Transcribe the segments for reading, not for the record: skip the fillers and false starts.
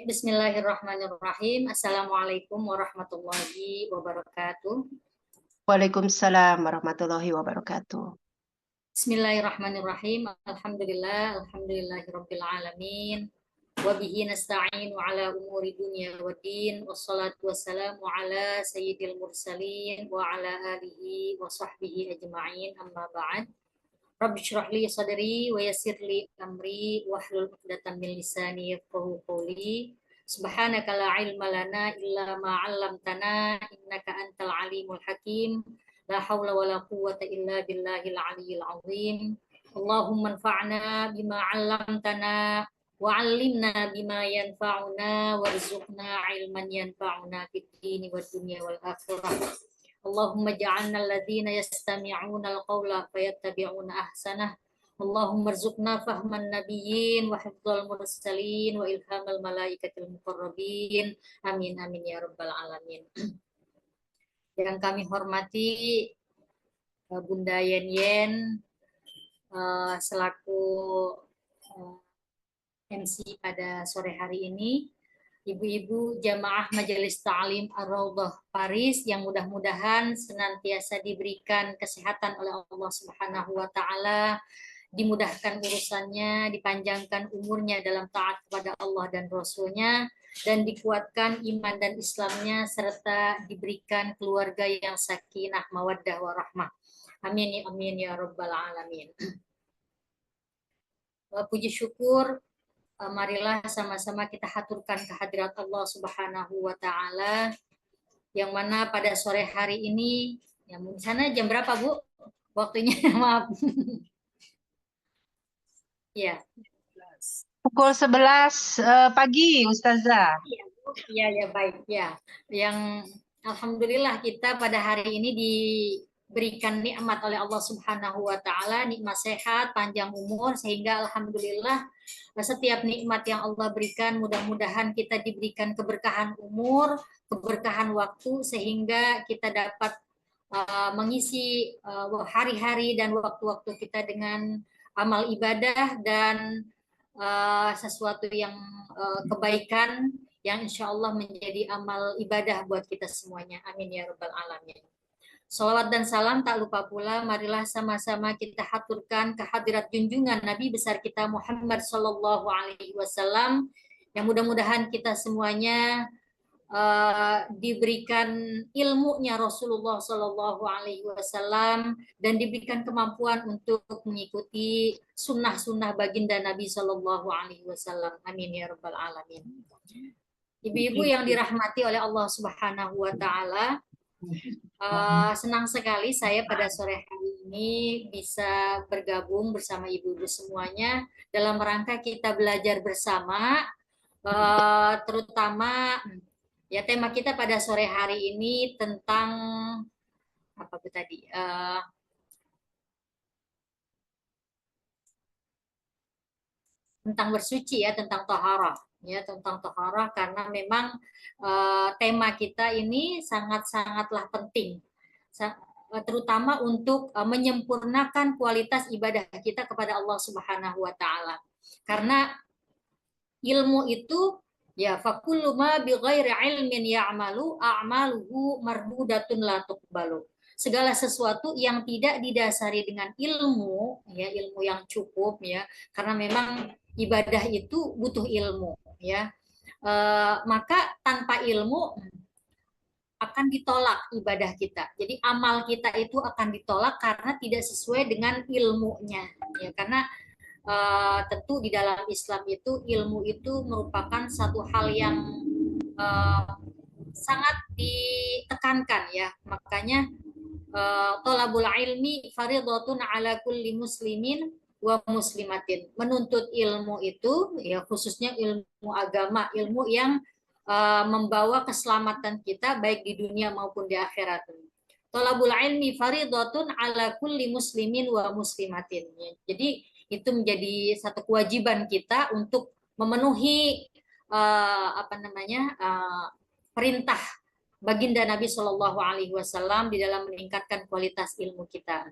Bismillahirrahmanirrahim. Assalamualaikum warahmatullahi wabarakatuh. Waalaikumsalam warahmatullahi wabarakatuh. Bismillahirrahmanirrahim. Alhamdulillahirabbil alamin. Wa bihi nasta'in ala umuri dunya waddin. Wassalatu wassalamu ala sayyidil mursalin wa ala alihi wa sahbihi ajma'in. Amma ba'd. Rabbi shrah li sadri wa yassir li amri wahlul 'uqdatam min lisani yafqahu qawli. Subhanaka la ilma lana illa ma 'allamtana innaka antal alimul hakim. La haula wala quwwata illa billahil aliyyil azim. Allahumma anfa'na bima 'allamtana wa 'allimna bima yanfa'una warzuqna ilman yanfa'una fid dini wad dunya wal akhirah. Allahumma ja'alna alladhina yastami'una al-qawla fayattabi'una ahsanah. Allahumma rzuqna fahman nabiyyin wa hifdzal mursalin wa ilhamal malaikatil muqarrabin. Amin amin ya rabbal alamin. Yang kami hormati Bunda Yen Yen selaku MC pada sore hari ini, ibu-ibu jamaah Majelis Ta'lim Ar-Raudhah Paris yang mudah-mudahan senantiasa diberikan kesehatan oleh Allah Subhanahu wa taala, dimudahkan urusannya, dipanjangkan umurnya dalam taat kepada Allah dan Rasul-Nya, dan dikuatkan iman dan Islamnya, serta diberikan keluarga yang sakinah, mawaddah, warahmah. Amin ya rabbal alamin. Puji syukur, marilah sama-sama kita haturkan kehadirat Allah Subhanahu wa taala, yang mana pada sore hari ini, ya di sana jam berapa Bu? Waktunya maaf. Ya. Pukul 11 pagi, Ustazah. Iya, baik ya. Yang alhamdulillah kita pada hari ini diberikan nikmat oleh Allah Subhanahu wa taala, nikmat sehat, panjang umur, sehingga alhamdulillah setiap nikmat yang Allah berikan, mudah-mudahan kita diberikan keberkahan umur, keberkahan waktu, sehingga kita dapat mengisi hari-hari dan waktu-waktu kita dengan amal ibadah dan sesuatu yang kebaikan yang insya Allah menjadi amal ibadah buat kita semuanya. Amin ya rabbal alamin. Salawat dan salam tak lupa pula, marilah sama-sama kita haturkan kehadirat junjungan Nabi besar kita Muhammad Sallallahu Alaihi Wasallam, yang mudah-mudahan kita semuanya diberikan ilmunya Rasulullah Sallallahu Alaihi Wasallam dan diberikan kemampuan untuk mengikuti sunnah-sunnah baginda Nabi Sallallahu Alaihi Wasallam. Amin ya rabbal alamin. Ibu-ibu yang dirahmati oleh Allah Subhanahu wa taala, senang sekali saya pada sore hari ini bisa bergabung bersama ibu-ibu semuanya dalam rangka kita belajar bersama, terutama ya tema kita pada sore hari ini tentang apa itu tadi? Tentang bersuci ya, tentang taharah. Ya, tentang taharah, karena memang tema kita ini sangat-sangatlah penting, terutama untuk menyempurnakan kualitas ibadah kita kepada Allah Subhanahu wa taala. Karena ilmu itu ya fakullu ma bighairi ilmin ya'malu a'maluhu mardudatun la tuqbalu. Segala sesuatu yang tidak didasari dengan ilmu, ya ilmu yang cukup ya, karena memang ibadah itu butuh ilmu ya. Maka tanpa ilmu akan ditolak ibadah kita. Jadi amal kita itu akan ditolak karena tidak sesuai dengan ilmunya ya. Karena tentu di dalam Islam itu ilmu itu merupakan satu hal yang sangat ditekankan ya. Makanya thalabul ilmi fardhatun ala kulli muslimin wa muslimatin. Menuntut ilmu itu ya khususnya ilmu agama, ilmu yang membawa keselamatan kita baik di dunia maupun di akhirat. Thalabul ilmi fardhatun ala kulli muslimin wa muslimatin. Ya. Jadi itu menjadi satu kewajiban kita untuk memenuhi perintah baginda Nabi Shallallahu Alaihi Wasallam di dalam meningkatkan kualitas ilmu kita.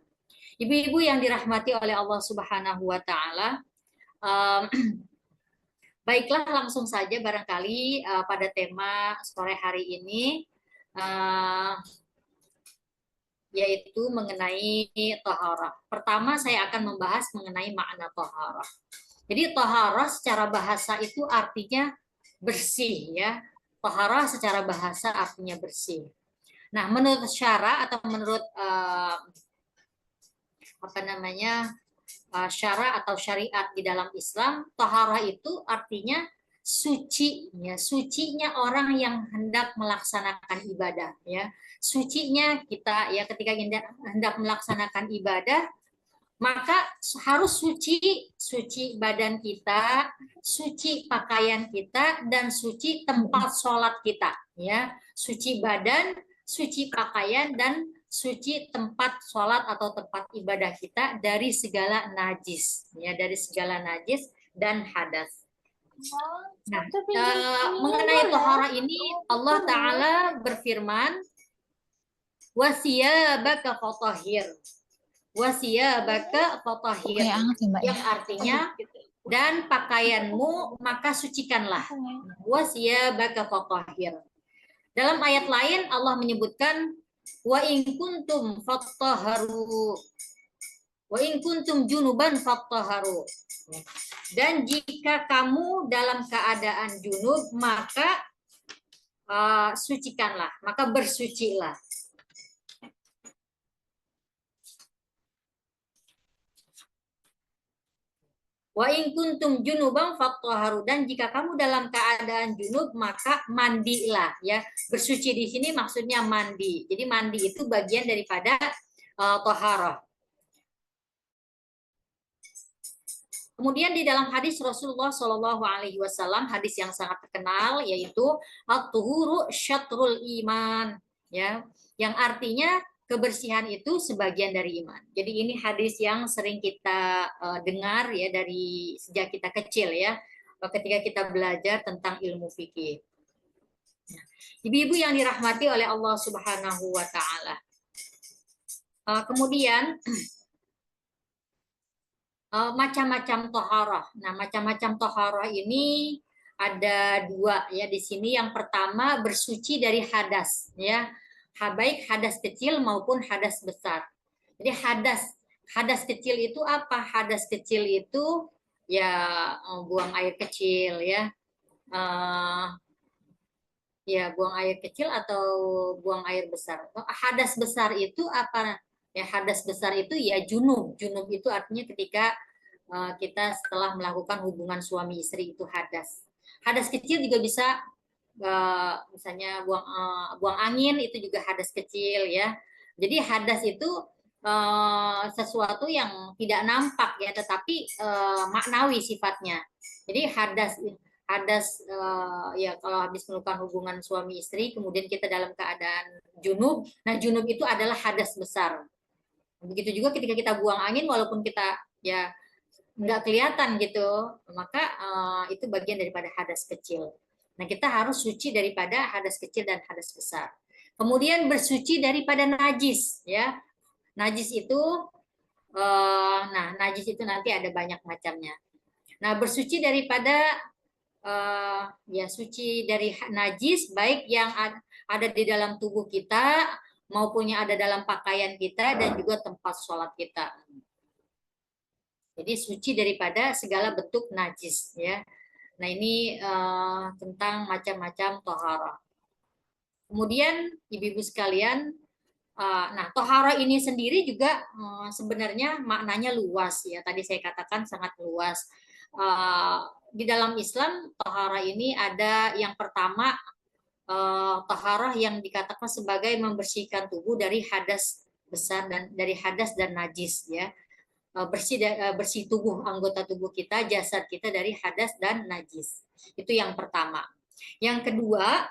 Ibu-ibu yang dirahmati oleh Allah Subhanahu Wa Taala, Baiklah, langsung saja barangkali pada tema sore hari ini, uh, yaitu mengenai toharah. Pertama, saya akan membahas mengenai makna toharah. Jadi toharah secara bahasa itu artinya bersih, ya. Toharah secara bahasa artinya bersih. Nah, menurut syara atau menurut apa namanya syara atau syariat di dalam Islam, toharah itu artinya sucinya, sucinya orang yang hendak melaksanakan ibadah, ya. Sucinya kita, ya, ketika hendak melaksanakan ibadah, maka harus suci, suci badan kita, suci pakaian kita, dan suci tempat sholat kita, ya. Suci badan, suci pakaian, dan suci tempat sholat atau tempat ibadah kita dari segala najis, ya, dari segala najis dan hadas. Nah, mengenai tohara ini Allah Ta'ala berfirman, wasiyabaka fatahhir, wasiyabaka fatahhir, yang artinya dan pakaianmu maka sucikanlah. Wasiyabaka fatahhir. Dalam ayat lain Allah menyebutkan wa in kuntum fattaharu, wa in kuntum junuban fattaharu. Dan jika kamu dalam keadaan junub maka sucikanlah, maka bersucilah. Wa in kuntum junuban fattaharu, dan jika kamu dalam keadaan junub maka mandilah, ya. Bersuci di sini maksudnya mandi. Jadi mandi itu bagian daripada toharah. Kemudian di dalam hadis Rasulullah Shallallahu Alaihi Wasallam, hadis yang sangat terkenal, yaitu at-tuhuru syatrul iman, ya, yang artinya kebersihan itu sebagian dari iman. Jadi ini hadis yang sering kita dengar, ya, dari sejak kita kecil, ya, ketika kita belajar tentang ilmu fikih. Ibu-ibu yang dirahmati oleh Allah Subhanahu Wa Taala. Kemudian macam-macam toharah. Nah, macam-macam toharah ini ada dua, ya, di sini. Yang pertama bersuci dari hadas, ya, baik hadas kecil maupun hadas besar. Jadi hadas kecil itu apa? Hadas kecil itu ya buang air kecil, ya, ya buang air kecil atau buang air besar. Hadas besar itu apa? Ya, hadas besar itu ya junub. Junub itu artinya ketika kita setelah melakukan hubungan suami istri itu hadas. Hadas kecil juga bisa misalnya buang angin, itu juga hadas kecil, ya. Jadi hadas itu sesuatu yang tidak nampak, ya, tetapi maknawi sifatnya. Jadi hadas ya kalau habis melakukan hubungan suami istri kemudian kita dalam keadaan junub. Nah, junub itu adalah hadas besar. Begitu juga ketika kita buang angin walaupun kita ya nggak kelihatan gitu, maka itu bagian daripada hadas kecil. Nah, kita harus suci daripada hadas kecil dan hadas besar. Kemudian bersuci daripada najis, ya. Najis itu najis itu nanti ada banyak macamnya. Nah, bersuci daripada ya suci dari najis, baik yang ada di dalam tubuh kita maupun yang ada dalam pakaian kita dan juga tempat sholat kita. Jadi suci daripada segala bentuk najis, ya. Nah, ini tentang macam-macam tohara. Kemudian ibu-ibu sekalian, nah tohara ini sendiri juga sebenarnya maknanya luas, ya. Tadi saya katakan sangat luas. Di dalam Islam tohara ini ada yang pertama toharah yang dikatakan sebagai membersihkan tubuh dari hadas besar dan dari hadas dan najis, ya. Bersih tubuh, anggota tubuh kita, jasad kita dari hadas dan najis. Itu yang pertama. Yang kedua,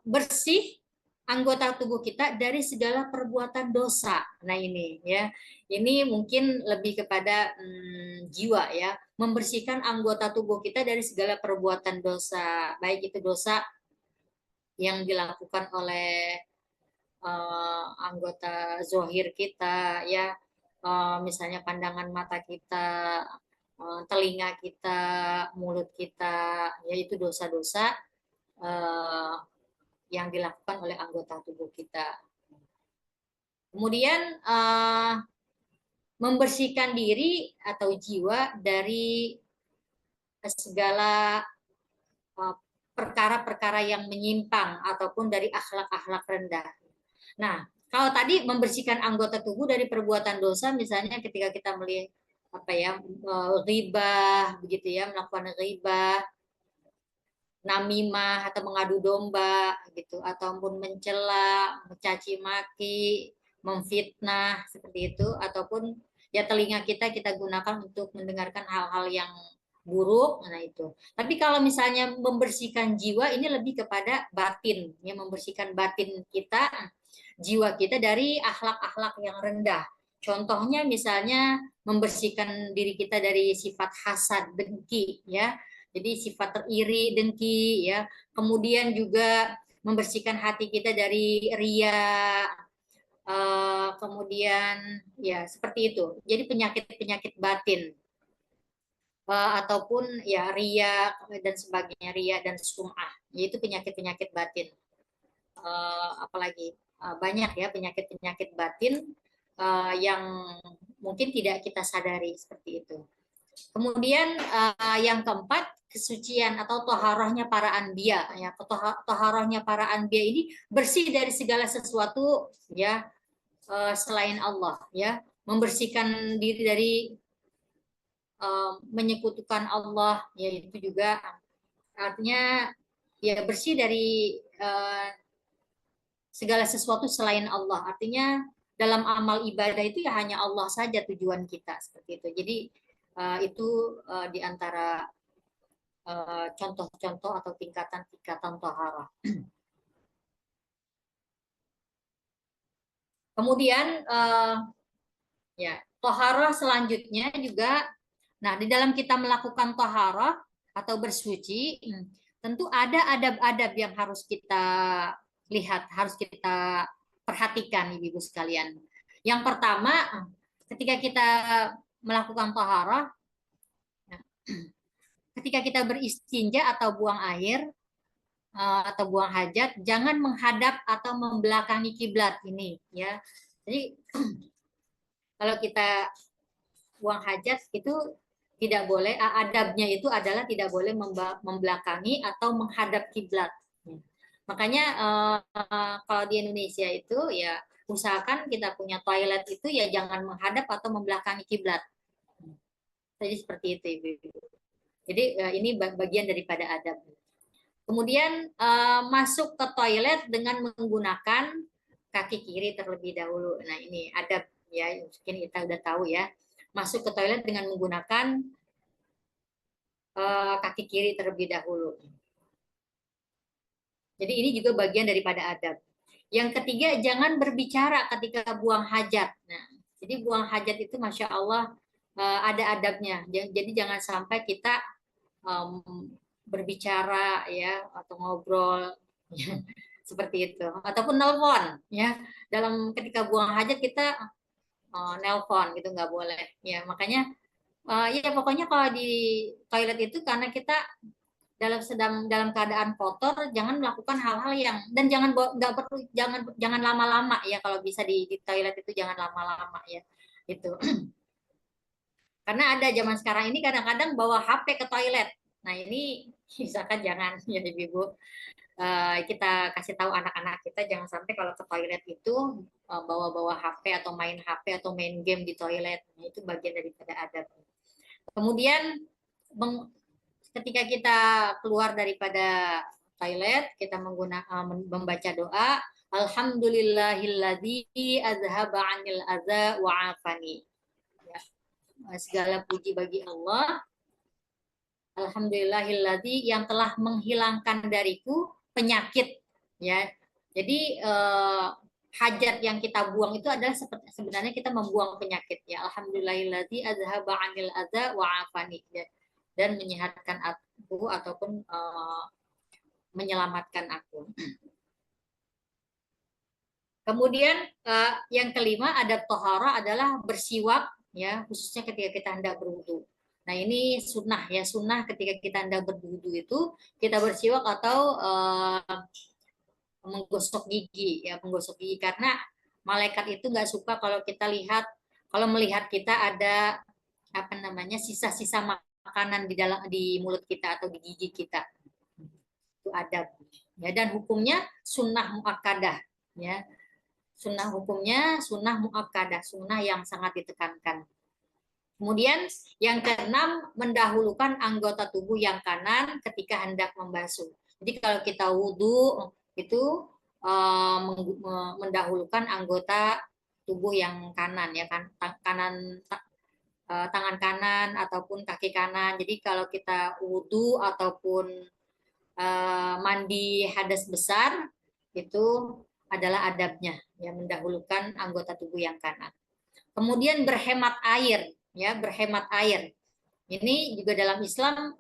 bersih anggota tubuh kita dari segala perbuatan dosa. Nah, ini, ya. Ini mungkin lebih kepada jiwa, ya. Membersihkan anggota tubuh kita dari segala perbuatan dosa, baik itu dosa yang dilakukan oleh anggota zohir kita, ya. Misalnya pandangan mata kita, telinga kita, mulut kita, yaitu dosa-dosa yang dilakukan oleh anggota tubuh kita. Kemudian membersihkan diri atau jiwa dari segala perkara-perkara yang menyimpang ataupun dari akhlak-akhlak rendah. Nah, kalau tadi membersihkan anggota tubuh dari perbuatan dosa, misalnya ketika kita melihat ghibah, begitu ya, melakukan ghibah, namimah atau mengadu domba, gitu, ataupun mencela, mencaci maki, memfitnah seperti itu, ataupun ya telinga kita gunakan untuk mendengarkan hal-hal yang buruk, nah itu. Tapi kalau misalnya membersihkan jiwa ini lebih kepada batin, ya membersihkan batin kita, jiwa kita dari akhlak-akhlak yang rendah. Contohnya misalnya membersihkan diri kita dari sifat hasad, dengki, ya. Jadi sifat teriri, dengki, ya. Kemudian juga membersihkan hati kita dari ria, kemudian ya seperti itu. Jadi penyakit-penyakit batin ataupun ya ria dan sebagainya, ria dan sum'ah, yaitu penyakit-penyakit batin. Apalagi banyak ya penyakit-penyakit batin yang mungkin tidak kita sadari seperti itu. Kemudian yang keempat, kesucian atau toharohnya para anbiya, ya. Toharohnya para anbiya ini bersih dari segala sesuatu ya selain Allah, ya, membersihkan diri dari menyekutukan Allah, yaitu juga artinya ya bersih dari segala sesuatu selain Allah. Artinya dalam amal ibadah itu ya hanya Allah saja tujuan kita seperti itu. Jadi itu di antara contoh-contoh atau tingkatan-tingkatan taharah. Kemudian ya taharah selanjutnya juga, nah di dalam kita melakukan taharah atau bersuci, tentu ada adab-adab yang harus kita lihat, harus kita perhatikan, ibu-ibu sekalian. Yang pertama, ketika kita melakukan taharah, ketika kita beristinja atau buang air atau buang hajat, jangan menghadap atau membelakangi kiblat ini, ya. Jadi kalau kita buang hajat itu tidak boleh, adabnya itu adalah tidak boleh membelakangi atau menghadap kiblat. Makanya kalau di Indonesia itu ya usahakan kita punya toilet itu ya jangan menghadap atau membelakangi kiblat. Jadi seperti itu, Ibu. Jadi ini bagian daripada adab. Kemudian masuk ke toilet dengan menggunakan kaki kiri terlebih dahulu. Nah ini adab ya, mungkin kita udah tahu ya. Masuk ke toilet dengan menggunakan kaki kiri terlebih dahulu. Jadi ini juga bagian daripada adab. Yang ketiga, jangan berbicara ketika buang hajat. Nah, jadi buang hajat itu Masya Allah ada adabnya. Jadi jangan sampai kita berbicara ya atau ngobrol ya, seperti itu. Ataupun nelpon ya. Dalam ketika buang hajat kita nelpon gitu nggak boleh. Ya makanya ya pokoknya kalau di toilet itu karena kita dalam keadaan kotor, jangan melakukan hal-hal yang, dan jangan nggak perlu, jangan lama-lama ya, kalau bisa di toilet itu jangan lama-lama ya itu. Karena ada zaman sekarang ini kadang-kadang bawa HP ke toilet. Nah ini misalkan jangan ya ibu-ibu, kita kasih tahu anak-anak kita jangan sampai kalau ke toilet itu bawa-bawa HP atau main HP atau main game di toilet. Nah, itu bagian daripada adab. Kemudian ketika kita keluar daripada toilet, kita membaca doa, Alhamdulillahilladzi azhaba 'anil adza wa 'afani. Ya. Segala puji bagi Allah. Alhamdulillahilladzi yang telah menghilangkan dariku penyakit. Ya. Jadi hajat yang kita buang itu adalah sebenarnya kita membuang penyakit ya. Alhamdulillahilladzi azhaba 'anil adza wa 'afani. Ya, dan menyehatkan aku ataupun menyelamatkan aku. Kemudian yang kelima adab tohara adalah bersiwak ya, khususnya ketika kita hendak berwudu. Nah, ini sunnah ya, sunnah ketika kita hendak berwudu itu kita bersiwak atau menggosok gigi ya, menggosok gigi, karena malaikat itu nggak suka kalau kita lihat, kalau melihat kita ada apa namanya sisa-sisa makanan di dalam, di mulut kita atau di gigi kita. Itu adab ya, dan hukumnya sunnah muakkadah ya, sunnah hukumnya sunnah muakkadah, sunnah yang sangat ditekankan. Kemudian yang keenam, mendahulukan anggota tubuh yang kanan ketika hendak membasuh. Jadi kalau kita wudhu itu mendahulukan anggota tubuh yang kanan ya kan, tangan kanan ataupun kaki kanan. Jadi kalau kita wudhu ataupun mandi hadas besar itu adalah adabnya ya, mendahulukan anggota tubuh yang kanan. Kemudian berhemat air ya, berhemat air. Ini juga dalam Islam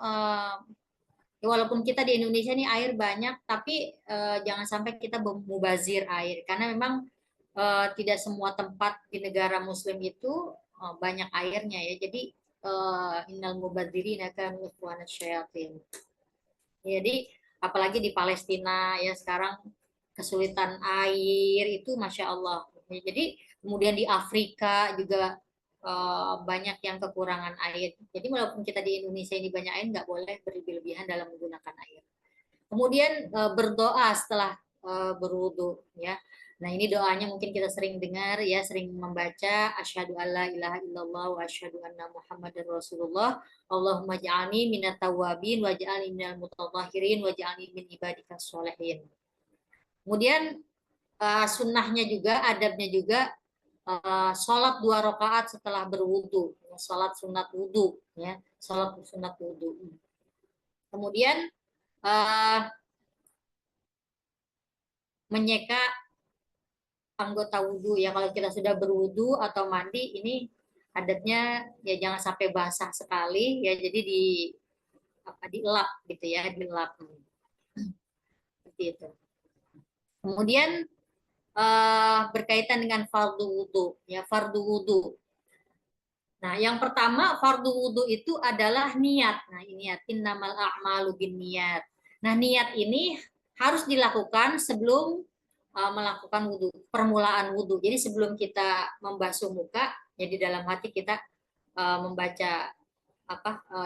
walaupun kita di Indonesia ini air banyak, tapi jangan sampai kita mubazir air, karena memang tidak semua tempat di negara Muslim itu banyak airnya ya. Jadi innal mubadzirina kanu ikhwanasy syayatin. Jadi apalagi di Palestina ya sekarang kesulitan air itu masya Allah. Jadi kemudian di Afrika juga banyak yang kekurangan air. Jadi walaupun kita di Indonesia ini banyak air, nggak boleh berlebih-lebihan dalam menggunakan air. Kemudian berdoa setelah berwudu ya. Nah, ini doanya mungkin kita sering dengar ya, sering membaca asyhadu alla ilaha illallah wa asyhadu anna muhammadar rasulullah. Allahumma ja'alni minat tawabin wa ja'alni minal mutatahhirin wa ja'alni min ibadikas sholihin. Kemudian sunnahnya juga, adabnya juga sholat 2 rakaat setelah berwudu, sholat sunat wudu ya, sholat sunat wudu. Kemudian menyeka anggota wudu ya, kalau kita sudah berwudu atau mandi ini adabnya ya jangan sampai basah sekali ya, jadi dielap gitu ya, dilap seperti itu. Kemudian berkaitan dengan fardu wudu ya, fardu wudu. Nah, yang pertama fardu wudu itu adalah niat. Nah, ini niat, innamal a'malu binniyat. Nah, niat ini harus dilakukan sebelum melakukan wudu, permulaan wudu. Jadi sebelum kita membasuh muka, ya di dalam hati kita membaca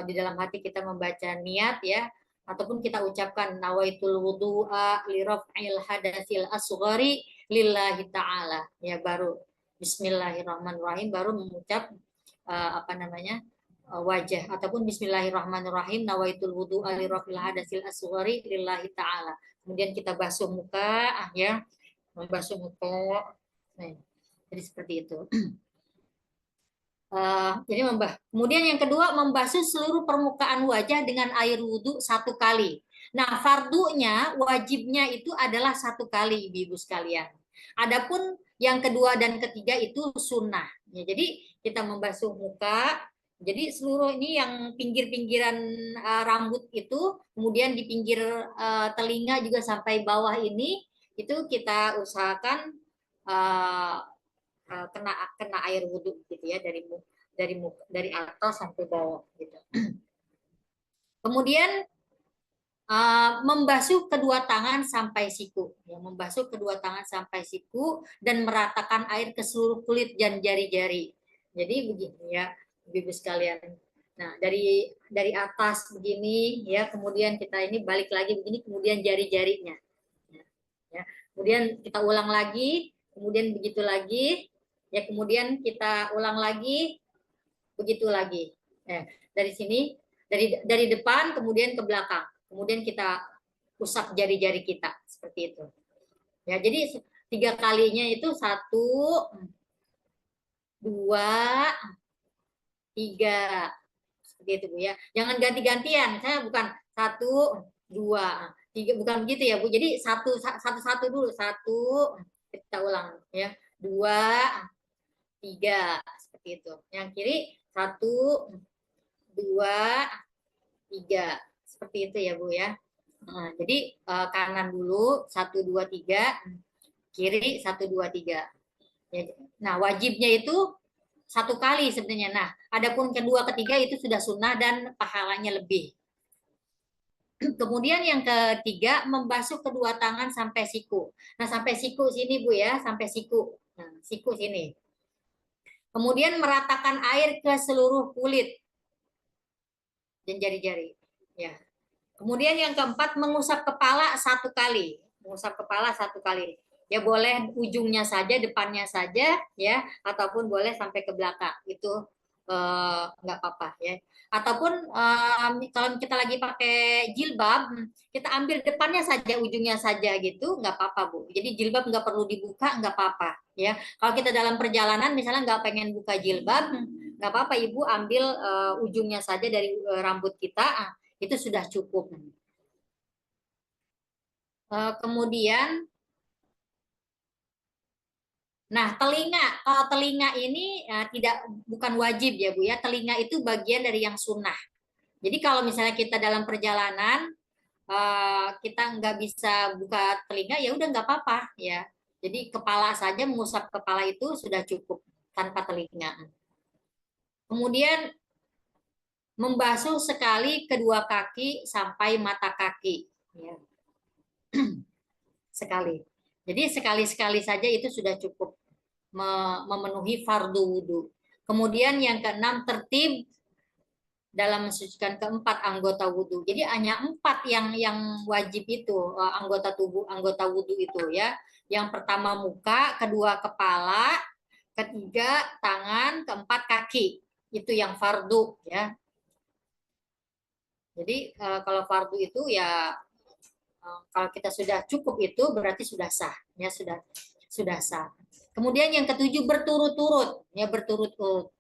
di dalam hati kita membaca niat ya, ataupun kita ucapkan nawaitul wudu'a li raf'il hadatsil asghari lillahi ta'ala ya, baru bismillahirrahmanirrahim, baru mengucap wajah, ataupun bismillahirrahmanirrahim nawaitul wudu'a li raf'il hadatsil asghari lillahi ta'ala. Kemudian kita basuh muka ya, membasuh muka. Nah, jadi seperti itu. Jadi kemudian yang kedua, membasuh seluruh permukaan wajah dengan air wudhu 1 kali. Nah, fardunya, wajibnya itu adalah 1 kali, ibu-ibu sekalian. Adapun yang kedua dan ketiga itu sunnah. Ya, jadi kita membasuh muka, jadi seluruh ini yang pinggir-pinggiran rambut itu, kemudian di pinggir telinga juga sampai bawah ini, itu kita usahakan kena air wudhu gitu ya, dari atas sampai bawah gitu. Kemudian membasuh kedua tangan sampai siku ya, membasuh kedua tangan sampai siku dan meratakan air ke seluruh kulit dan jari-jari. Jadi begini ya ibu sekalian. Nah, dari atas begini ya, kemudian kita ini balik lagi begini, kemudian jari-jarinya ya. Kemudian kita ulang lagi, kemudian begitu lagi ya, kemudian kita ulang lagi, begitu lagi. Dari sini, dari depan kemudian ke belakang, kemudian kita usap jari-jari kita seperti itu. Ya, jadi 3 kalinya itu 1, 2, 3 seperti itu Bu ya. Jangan ganti-gantian. Saya bukan 1, 2, 3, bukan begitu ya Bu. Jadi satu dulu, 1 kita ulang ya, 2, 3 seperti itu. Yang kiri 1, 2, 3 seperti itu ya Bu ya. Nah, jadi kanan dulu 1, 2, 3, kiri 1, 2, 3. Nah, wajibnya itu 1 kali sebenarnya. Nah, adapun kedua, ketiga itu sudah sunnah dan pahalanya lebih. Kemudian yang ketiga, membasuh kedua tangan sampai siku. Nah, sampai siku sini Bu ya, sampai siku. Nah, siku sini. Kemudian meratakan air ke seluruh kulit dan jari-jari. Ya. Kemudian yang keempat, mengusap kepala 1 kali. Mengusap kepala 1 kali. Ya boleh ujungnya saja, depannya saja, ya, ataupun boleh sampai ke belakang. Itu nggak apa-apa ya. Ataupun kalau kita lagi pakai jilbab, kita ambil depannya saja, ujungnya saja gitu, nggak apa-apa Bu. Jadi jilbab nggak perlu dibuka, nggak apa-apa ya. Kalau kita dalam perjalanan misalnya nggak pengen buka jilbab, nggak apa-apa Ibu ambil ujungnya saja dari rambut kita, itu sudah cukup. Kemudian, nah telinga, kalau telinga ini bukan wajib ya Bu ya, telinga itu bagian dari yang sunnah. Jadi kalau misalnya kita dalam perjalanan kita nggak bisa buka telinga, ya udah nggak apa-apa ya. Jadi kepala saja, mengusap kepala itu sudah cukup tanpa telinga. Kemudian membasuh sekali kedua kaki sampai mata kaki. Ya. Sekali. Jadi sekali-sekali saja itu sudah cukup memenuhi fardu wudhu. Kemudian yang keenam, tertib dalam mensucikan keempat anggota wudhu. Jadi hanya 4 yang wajib itu anggota wudhu itu ya. Yang pertama muka, kedua kepala, ketiga tangan, keempat kaki. Itu yang fardu ya. Jadi kalau fardu itu ya kalau kita sudah cukup itu berarti sudah sah ya, sudah sah. Kemudian yang ketujuh, berturut-turut ya, berturut-turut.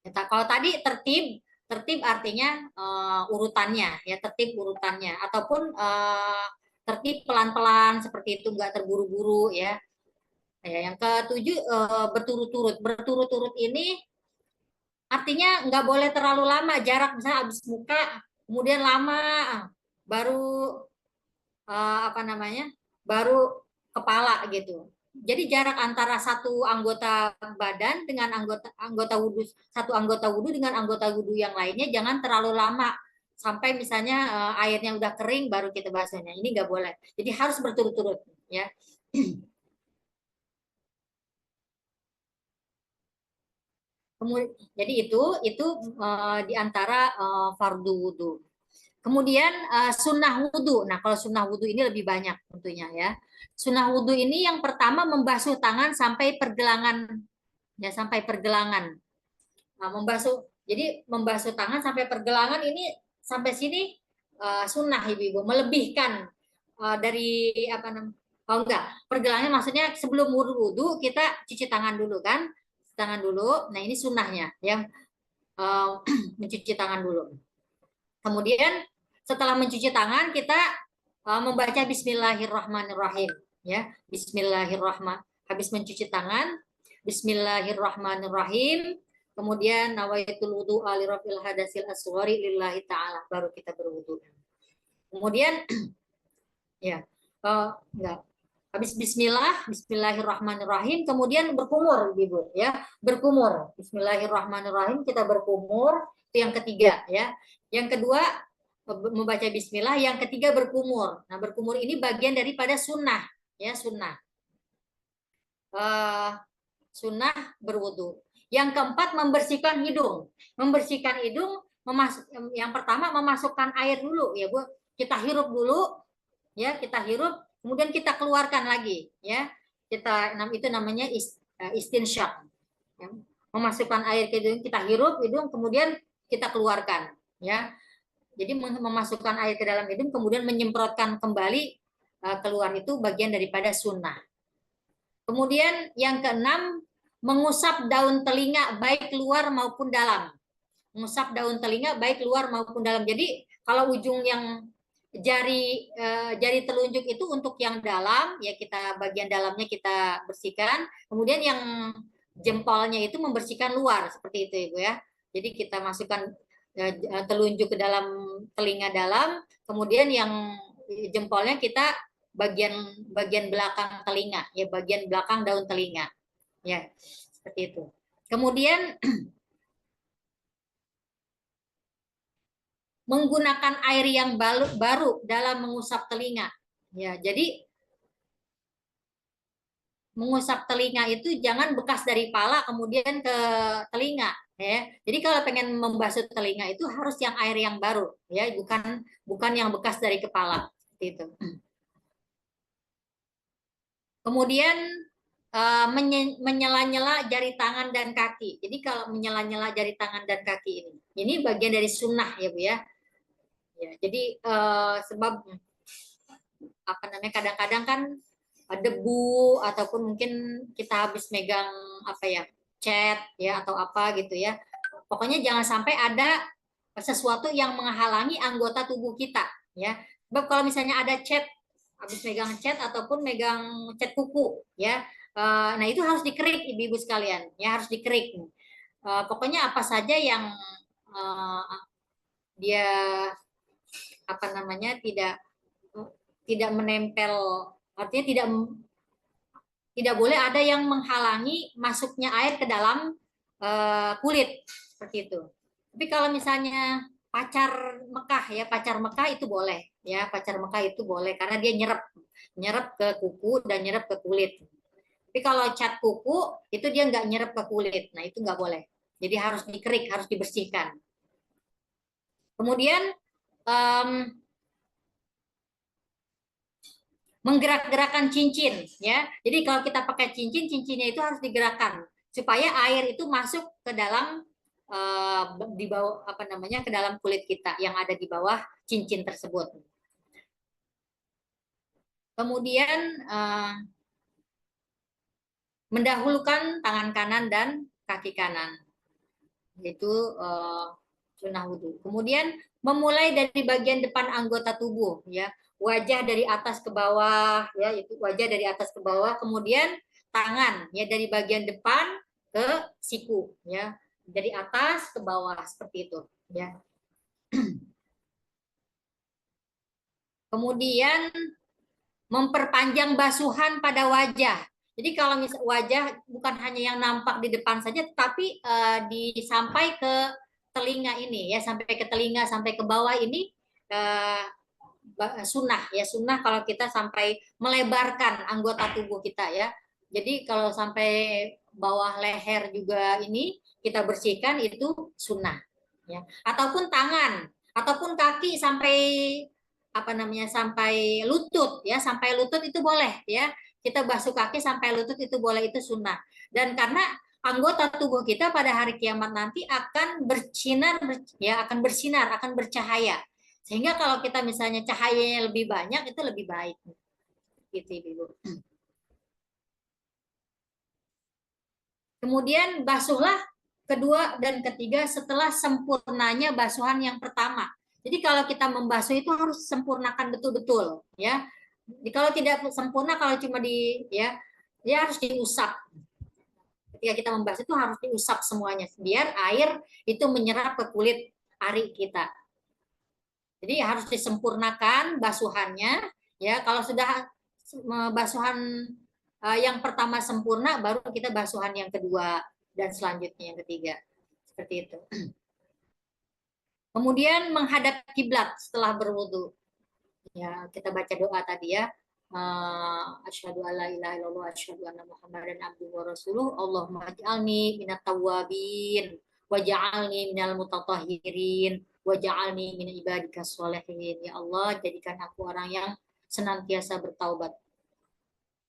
Kalau tadi tertib artinya urutannya ya, tertib urutannya, ataupun tertib pelan-pelan seperti itu, nggak terburu-buru ya. Yang ketujuh, berturut-turut ini artinya nggak boleh terlalu lama jarak, misalnya habis muka kemudian lama baru apa namanya, baru kepala gitu. Jadi jarak antara satu anggota badan dengan anggota wudhu, satu anggota wudhu dengan anggota wudhu yang lainnya jangan terlalu lama, sampai misalnya airnya udah kering baru kita basuhnya. Ini nggak boleh. Jadi harus berturut-turut ya. Jadi itu di antara fardu wudhu. Kemudian sunnah wudhu. Nah, kalau sunnah wudhu ini lebih banyak tentunya ya. Sunnah wudhu ini yang pertama, membasuh tangan sampai pergelangan ya, sampai pergelangan. Nah, jadi membasuh tangan sampai pergelangan ini, sampai sini sunnah ibu-ibu, melebihkan dari apa namanya? Oh enggak, pergelangan maksudnya sebelum wudhu kita cuci tangan dulu kan, tangan dulu. Nah ini sunnahnya yang mencuci tangan dulu. Kemudian setelah mencuci tangan kita membaca Bismillahirrahmanirrahim ya. Bismillahirrahmanirrahim. Habis mencuci tangan, Bismillahirrahmanirrahim. Kemudian nawaitul wudu alirafil hadasil asghari lillahi ta'ala, baru kita berwudu. Kemudian ya enggak, habis Bismillahirrahmanirrahim, kemudian berkumur ibu ya, berkumur. Bismillahirrahmanirrahim, kita berkumur, itu yang ketiga ya. Yang kedua membaca bismillah, yang ketiga berkumur. Nah berkumur ini bagian daripada sunnah ya, sunnah sunnah berwudu. Yang keempat, membersihkan hidung. Membersihkan hidung, yang pertama memasukkan air dulu ya Bu, kita hirup dulu ya, kita hirup kemudian kita keluarkan lagi ya, itu namanya istinsyaq ya. Memasukkan air ke hidung, kita hirup hidung kemudian kita keluarkan ya. Jadi memasukkan air ke dalam hidung kemudian menyemprotkan kembali keluar, itu bagian daripada sunnah. Kemudian yang keenam, mengusap daun telinga baik luar maupun dalam. Mengusap daun telinga baik luar maupun dalam. Jadi kalau ujung yang jari telunjuk itu untuk yang dalam ya, kita bagian dalamnya kita bersihkan. Kemudian yang jempolnya itu membersihkan luar, seperti itu Ibu ya. Jadi kita masukkan telunjuk ke dalam telinga dalam, kemudian yang jempolnya kita bagian belakang telinga ya, bagian belakang daun telinga. Ya, seperti itu. Kemudian menggunakan air yang baru dalam mengusap telinga. Ya, jadi mengusap telinga itu jangan bekas dari pala kemudian ke telinga, ya. Jadi kalau pengen membasuh telinga itu harus yang air yang baru, ya, bukan bukan yang bekas dari kepala, seperti itu. Kemudian menyela-nyela jari tangan dan kaki. Jadi kalau menyela-nyela jari tangan dan kaki ini bagian dari sunnah ya Bu ya. Ya, jadi sebab apa namanya kadang-kadang kan debu ataupun mungkin kita habis megang apa ya cat ya atau apa gitu ya. Pokoknya jangan sampai ada sesuatu yang menghalangi anggota tubuh kita ya. Sebab kalau misalnya ada cat habis megang cat ataupun megang cat kuku ya. Nah itu harus dikerik ibu-ibu sekalian ya harus dikerik. Pokoknya apa saja yang dia apa namanya tidak menempel artinya tidak boleh ada yang menghalangi masuknya air ke dalam kulit seperti itu. Tapi kalau misalnya pacar Mekah itu boleh ya pacar Mekah itu boleh karena dia nyerap nyerap ke kuku dan nyerap ke kulit. Tapi kalau cat kuku itu dia nggak nyerap ke kulit, nah itu nggak boleh. Jadi harus dikerik, harus dibersihkan. Kemudian um, menggerak-gerakkan cincin ya. Jadi kalau kita pakai cincin, cincinnya itu harus digerakkan supaya air itu masuk ke dalam di bawah apa namanya ke dalam kulit kita yang ada di bawah cincin tersebut. Kemudian mendahulukan tangan kanan dan kaki kanan. Itu sunnah wudhu. Kemudian memulai dari bagian depan anggota tubuh ya wajah dari atas ke bawah ya itu wajah dari atas ke bawah kemudian tangan ya dari bagian depan ke siku ya dari atas ke bawah seperti itu ya kemudian memperpanjang basuhan pada wajah jadi kalau misal wajah bukan hanya yang nampak di depan saja tapi sampai ke telinga ini ya sampai ke telinga sampai ke bawah ini uh, sunnah ya sunnah kalau kita sampai melebarkan anggota tubuh kita ya jadi kalau sampai bawah leher juga ini kita bersihkan itu sunnah ya ataupun tangan ataupun kaki sampai apa namanya sampai lutut ya sampai lutut itu boleh ya kita basuh kaki sampai lutut itu boleh itu sunnah dan karena anggota tubuh kita pada hari kiamat nanti akan bersinar ya akan bersinar akan bercahaya sehingga kalau kita misalnya cahayanya lebih banyak itu lebih baik gitu ibu. Kemudian basuhlah kedua dan ketiga setelah sempurnanya basuhan yang pertama. Jadi kalau kita membasuh itu harus sempurnakan betul-betul ya. Jadi kalau tidak sempurna kalau cuma ya dia harus diusap. Ketika kita membasuh itu harus diusap semuanya biar air itu menyerap ke kulit ari kita. Jadi harus disempurnakan basuhannya ya. Kalau sudah basuhan yang pertama sempurna baru kita basuhan yang kedua dan selanjutnya yang ketiga. Seperti itu. Kemudian menghadap kiblat setelah berwudu. Ya, kita baca doa tadi ya. Asyhadu alla ilaha illallah asyhadu anna muhammadan abduhu wa rasuluh Allahumma ij'alni minat tawwabin waj'alni minal mutatahhirin waj'alni min ibadikas sholihin ya Allah jadikan aku orang yang senantiasa bertaubat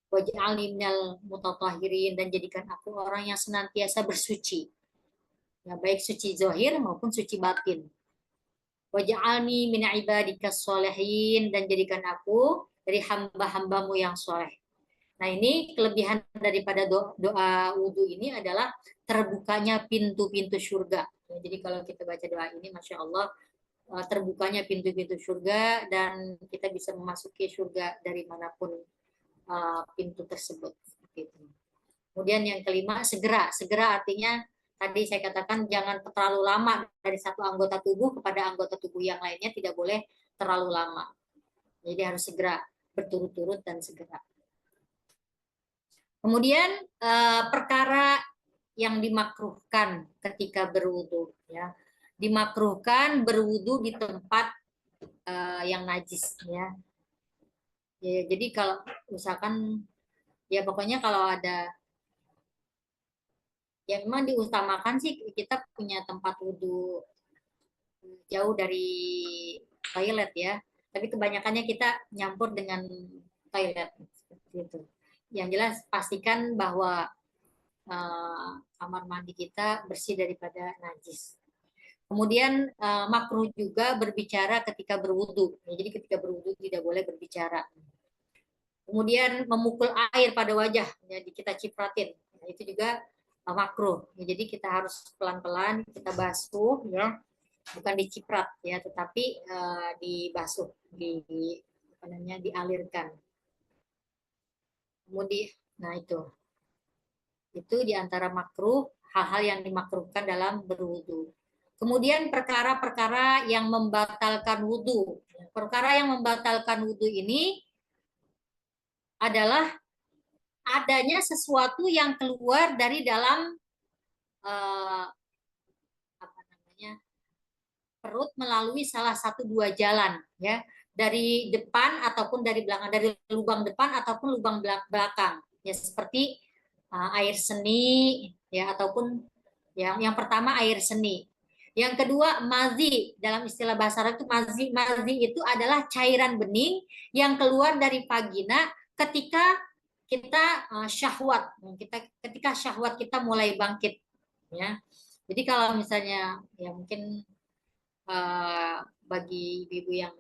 waj'alni minal mutatahhirin dan jadikan aku orang yang senantiasa bersuci ya baik suci zahir maupun suci batin waj'alni min ibadikas sholihin dan jadikan aku dari hamba-hambamu yang soleh. Nah ini kelebihan daripada doa wudhu ini adalah terbukanya pintu-pintu surga. Jadi kalau kita baca doa ini, Masya Allah, terbukanya pintu-pintu surga dan kita bisa memasuki surga dari manapun pintu tersebut. Kemudian yang kelima, segera artinya tadi saya katakan jangan terlalu lama dari satu anggota tubuh kepada anggota tubuh yang lainnya tidak boleh terlalu lama. Jadi harus segera berturut-turut dan segera. Kemudian perkara yang dimakruhkan ketika berwudu, ya, dimakruhkan berwudu di tempat yang najis, ya. Ya, jadi kalau misalkan, ya pokoknya kalau ada, ya memang diutamakan sih kita punya tempat wudhu jauh dari toilet ya. Tapi kebanyakannya kita nyampur dengan toilet seperti itu. Yang jelas pastikan bahwa kamar mandi kita bersih daripada najis. Kemudian makruh juga berbicara ketika berwudu. Ya, jadi ketika berwudu tidak boleh berbicara. Kemudian memukul air pada wajah, jadi kita cipratin. Nah, itu juga makruh. Ya, jadi kita harus pelan-pelan kita basuh, ya, bukan diciprat ya, tetapi dibasuh, apa namanya, dialirkan. Kemudian, nah itu diantara makruh, hal-hal yang dimakruhkan dalam berwudu. Kemudian perkara-perkara yang membatalkan wudu. Perkara yang membatalkan wudu ini adalah adanya sesuatu yang keluar dari dalam apa namanya, perut melalui salah satu dua jalan, ya, dari depan ataupun dari belakang, dari lubang depan ataupun lubang belakang, ya, seperti air seni, ya, ataupun yang pertama air seni. Yang kedua mazi, dalam istilah bahasa Arab itu mazi. Mazi itu adalah cairan bening yang keluar dari vagina ketika kita syahwat, ketika syahwat kita mulai bangkit, ya. Jadi kalau misalnya, ya mungkin bagi ibu-ibu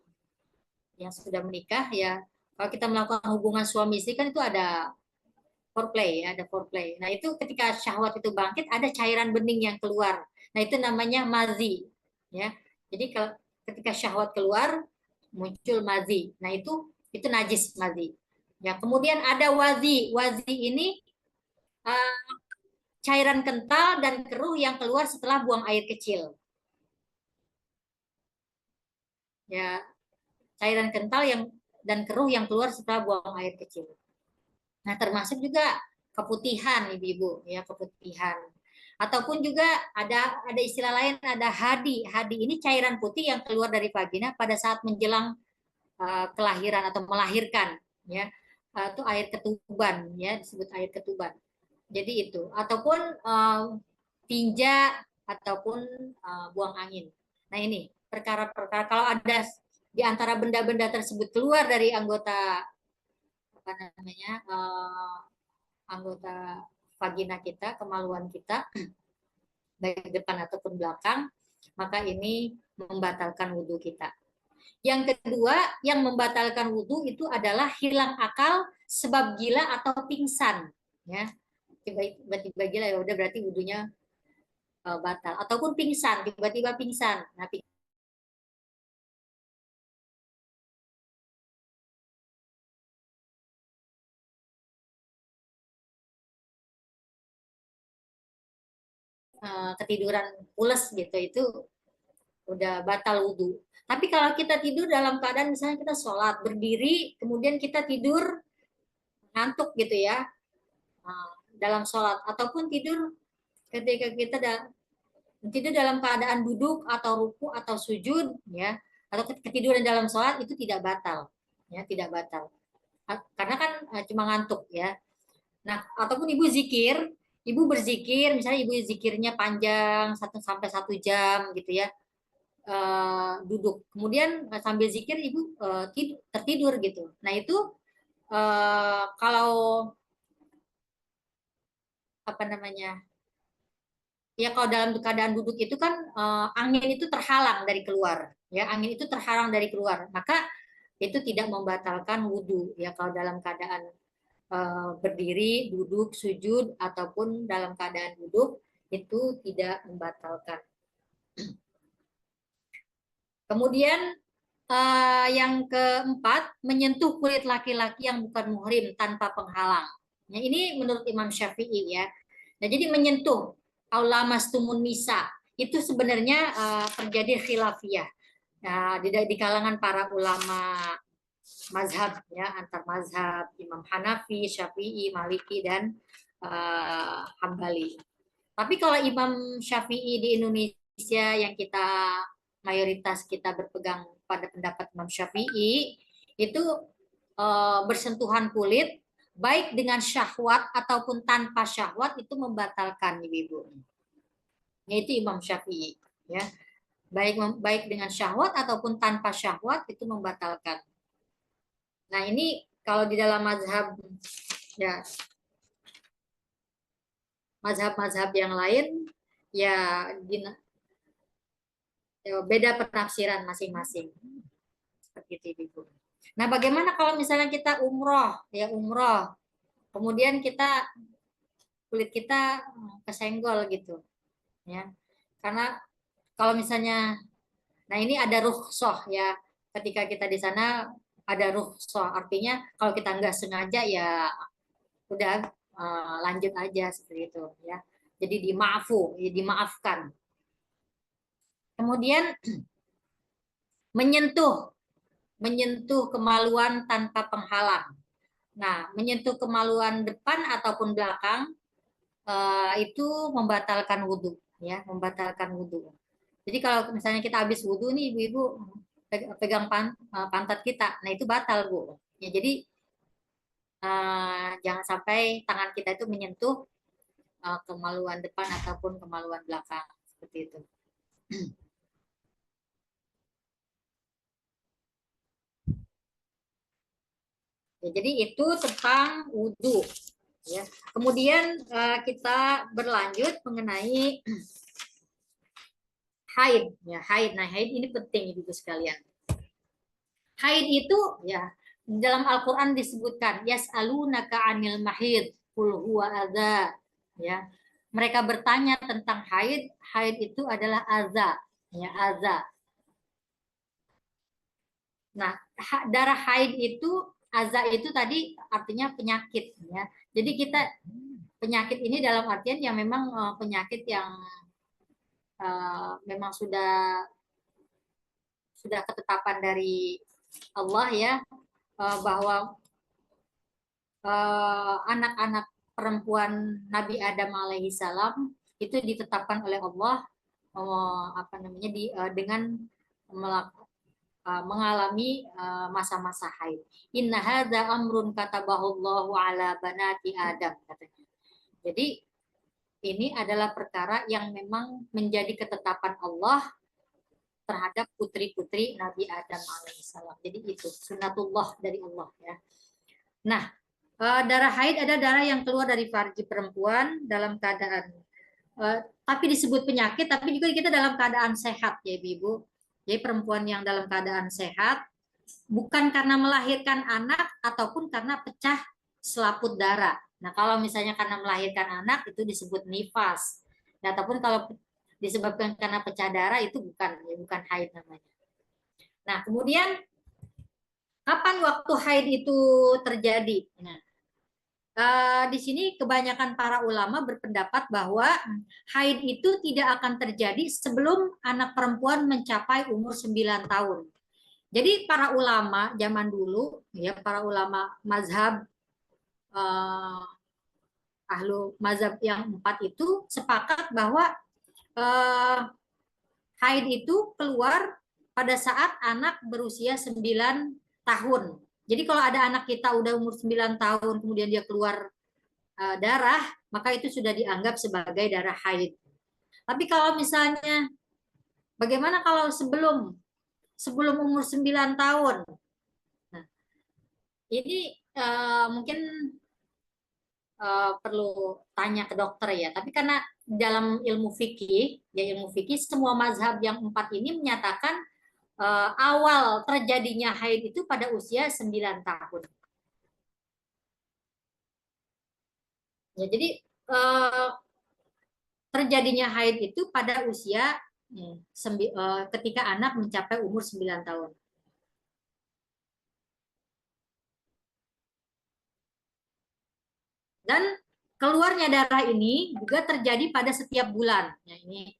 yang sudah menikah, ya, kalau kita melakukan hubungan suami istri kan itu ada foreplay, ya, ada foreplay. Nah itu ketika syahwat itu bangkit ada cairan bening yang keluar. Nah itu namanya mazi, ya. Jadi kalau ketika syahwat keluar muncul mazi. Nah itu najis mazi. Ya, kemudian ada wazi. Wazi ini uh, cairan kental dan keruh yang keluar setelah buang air kecil. Ya, cairan kental dan keruh yang keluar setelah buang air kecil. Nah, termasuk juga keputihan, ibu-ibu, ya, keputihan. Ataupun juga ada istilah lain, ada hadi. Hadi ini cairan putih yang keluar dari vagina pada saat menjelang kelahiran atau melahirkan, ya. Itu air ketuban, ya, disebut air ketuban. Jadi itu, ataupun tinja ataupun buang angin. Nah, ini perkara-perkara kalau ada di antara benda-benda tersebut keluar dari anggota, apa namanya, anggota vagina kita, kemaluan kita, baik depan ataupun belakang, maka ini membatalkan wudhu kita. Yang kedua, yang membatalkan wudhu itu adalah hilang akal sebab gila atau pingsan, ya. Tiba-tiba gila, ya udah berarti wudhunya batal. Ataupun pingsan, tiba-tiba pingsan. Nah, ketiduran pules gitu, itu udah batal wudhu. Tapi kalau kita tidur dalam keadaan misalnya kita sholat berdiri, kemudian kita tidur ngantuk gitu ya, dalam sholat, ataupun tidur ketika kita tidur dalam keadaan duduk atau ruku atau sujud, ya, atau ketiduran dalam sholat, itu tidak batal, ya, tidak batal. Karena kan cuma ngantuk, ya. Nah, ataupun ibu berzikir, misalnya ibu zikirnya panjang 1 sampai 1 jam gitu ya, duduk, kemudian sambil zikir ibu tertidur gitu. Nah itu kalau apa namanya, ya, kalau dalam keadaan duduk itu kan angin itu terhalang dari keluar, ya, angin itu terhalang dari keluar, maka itu tidak membatalkan wudhu, ya, kalau dalam keadaan berdiri, duduk, sujud, ataupun dalam keadaan duduk, itu tidak membatalkan. Kemudian yang keempat, menyentuh kulit laki-laki yang bukan muhrim tanpa penghalang. Nah, ini menurut Imam Syafi'i, ya. Nah, jadi menyentuh aula mastumun nisa itu sebenarnya terjadi khilafiyah. Nah, di kalangan para ulama mazhab ya, antar mazhab Imam Hanafi, Syafi'i, Maliki dan Hambali. Tapi kalau Imam Syafi'i di Indonesia yang mayoritas kita berpegang pada pendapat Imam Syafi'i itu bersentuhan kulit baik dengan syahwat ataupun tanpa syahwat itu membatalkan ibu-ibu. Yaitu Imam Syafi'i ya. Baik dengan syahwat ataupun tanpa syahwat itu membatalkan. Nah, ini kalau di dalam mazhab ya mazhab-mazhab yang lain ya, beda penafsiran masing-masing. Seperti itu, Ibu. Nah, bagaimana kalau misalnya kita umroh, kemudian kulit kita kesenggol gitu, ya. Karena kalau misalnya, nah ini ada rukhsah ya, ketika kita di sana ada rukhsah, artinya kalau kita nggak sengaja ya udah lanjut aja seperti itu, ya. Jadi dimaafkan. Kemudian menyentuh kemaluan tanpa penghalang. Nah, menyentuh kemaluan depan ataupun belakang itu membatalkan wudhu, ya, membatalkan wudhu. Jadi kalau misalnya kita habis wudhu nih, ibu-ibu pegang pantat kita, nah itu batal, Bu. Ya, jadi jangan sampai tangan kita itu menyentuh kemaluan depan ataupun kemaluan belakang, seperti itu. Ya, jadi itu tentang wudhu. Ya. Kemudian kita berlanjut mengenai haid. Ya, haid. Nah, haid ini penting ibu sekalian. Haid itu ya dalam Al-Quran disebutkan yas'alunaka 'anil mahid qul huwa adza. Ya. Mereka bertanya tentang haid. Haid itu adalah adza. Ya, adza. Nah, darah haid itu adza itu tadi artinya penyakit ya. Jadi kita penyakit ini dalam artian yang memang penyakit yang memang sudah ketetapan dari Allah ya, bahwa anak-anak perempuan Nabi Adam alaihi salam itu ditetapkan oleh Allah dengan mengalami masa-masa haid. Inna hadza amrun katabahullahu ala banati Adam katanya. Jadi ini adalah perkara yang memang menjadi ketetapan Allah terhadap putri-putri Nabi Adam alaihissalam. Jadi itu sunatullah dari Allah ya. Nah, darah haid ada darah yang keluar dari farji perempuan dalam keadaan tapi disebut penyakit, tapi juga kita dalam keadaan sehat ya Ibu. Jadi perempuan yang dalam keadaan sehat bukan karena melahirkan anak ataupun karena pecah selaput darah. Nah, kalau misalnya karena melahirkan anak itu disebut nifas. Nah, ataupun kalau disebabkan karena pecah darah itu bukan haid namanya. Nah, kemudian kapan waktu haid itu terjadi? Nah, di sini kebanyakan para ulama berpendapat bahwa haid itu tidak akan terjadi sebelum anak perempuan mencapai umur 9 tahun. Jadi para ulama zaman dulu, ya para ulama mazhab ahlu mazhab yang 4 itu sepakat bahwa haid itu keluar pada saat anak berusia 9 tahun. Jadi kalau ada anak kita udah umur 9 tahun kemudian dia keluar darah, maka itu sudah dianggap sebagai darah haid. Tapi kalau misalnya bagaimana kalau sebelum umur 9 tahun? Nah, ini mungkin perlu tanya ke dokter ya. Tapi karena dalam ilmu fikih semua mazhab yang 4 ini menyatakan awal terjadinya haid itu pada usia 9 tahun. Ya, jadi terjadinya haid itu pada usia ketika anak mencapai umur 9 tahun. Dan keluarnya darah ini juga terjadi pada setiap bulan. Ya, ini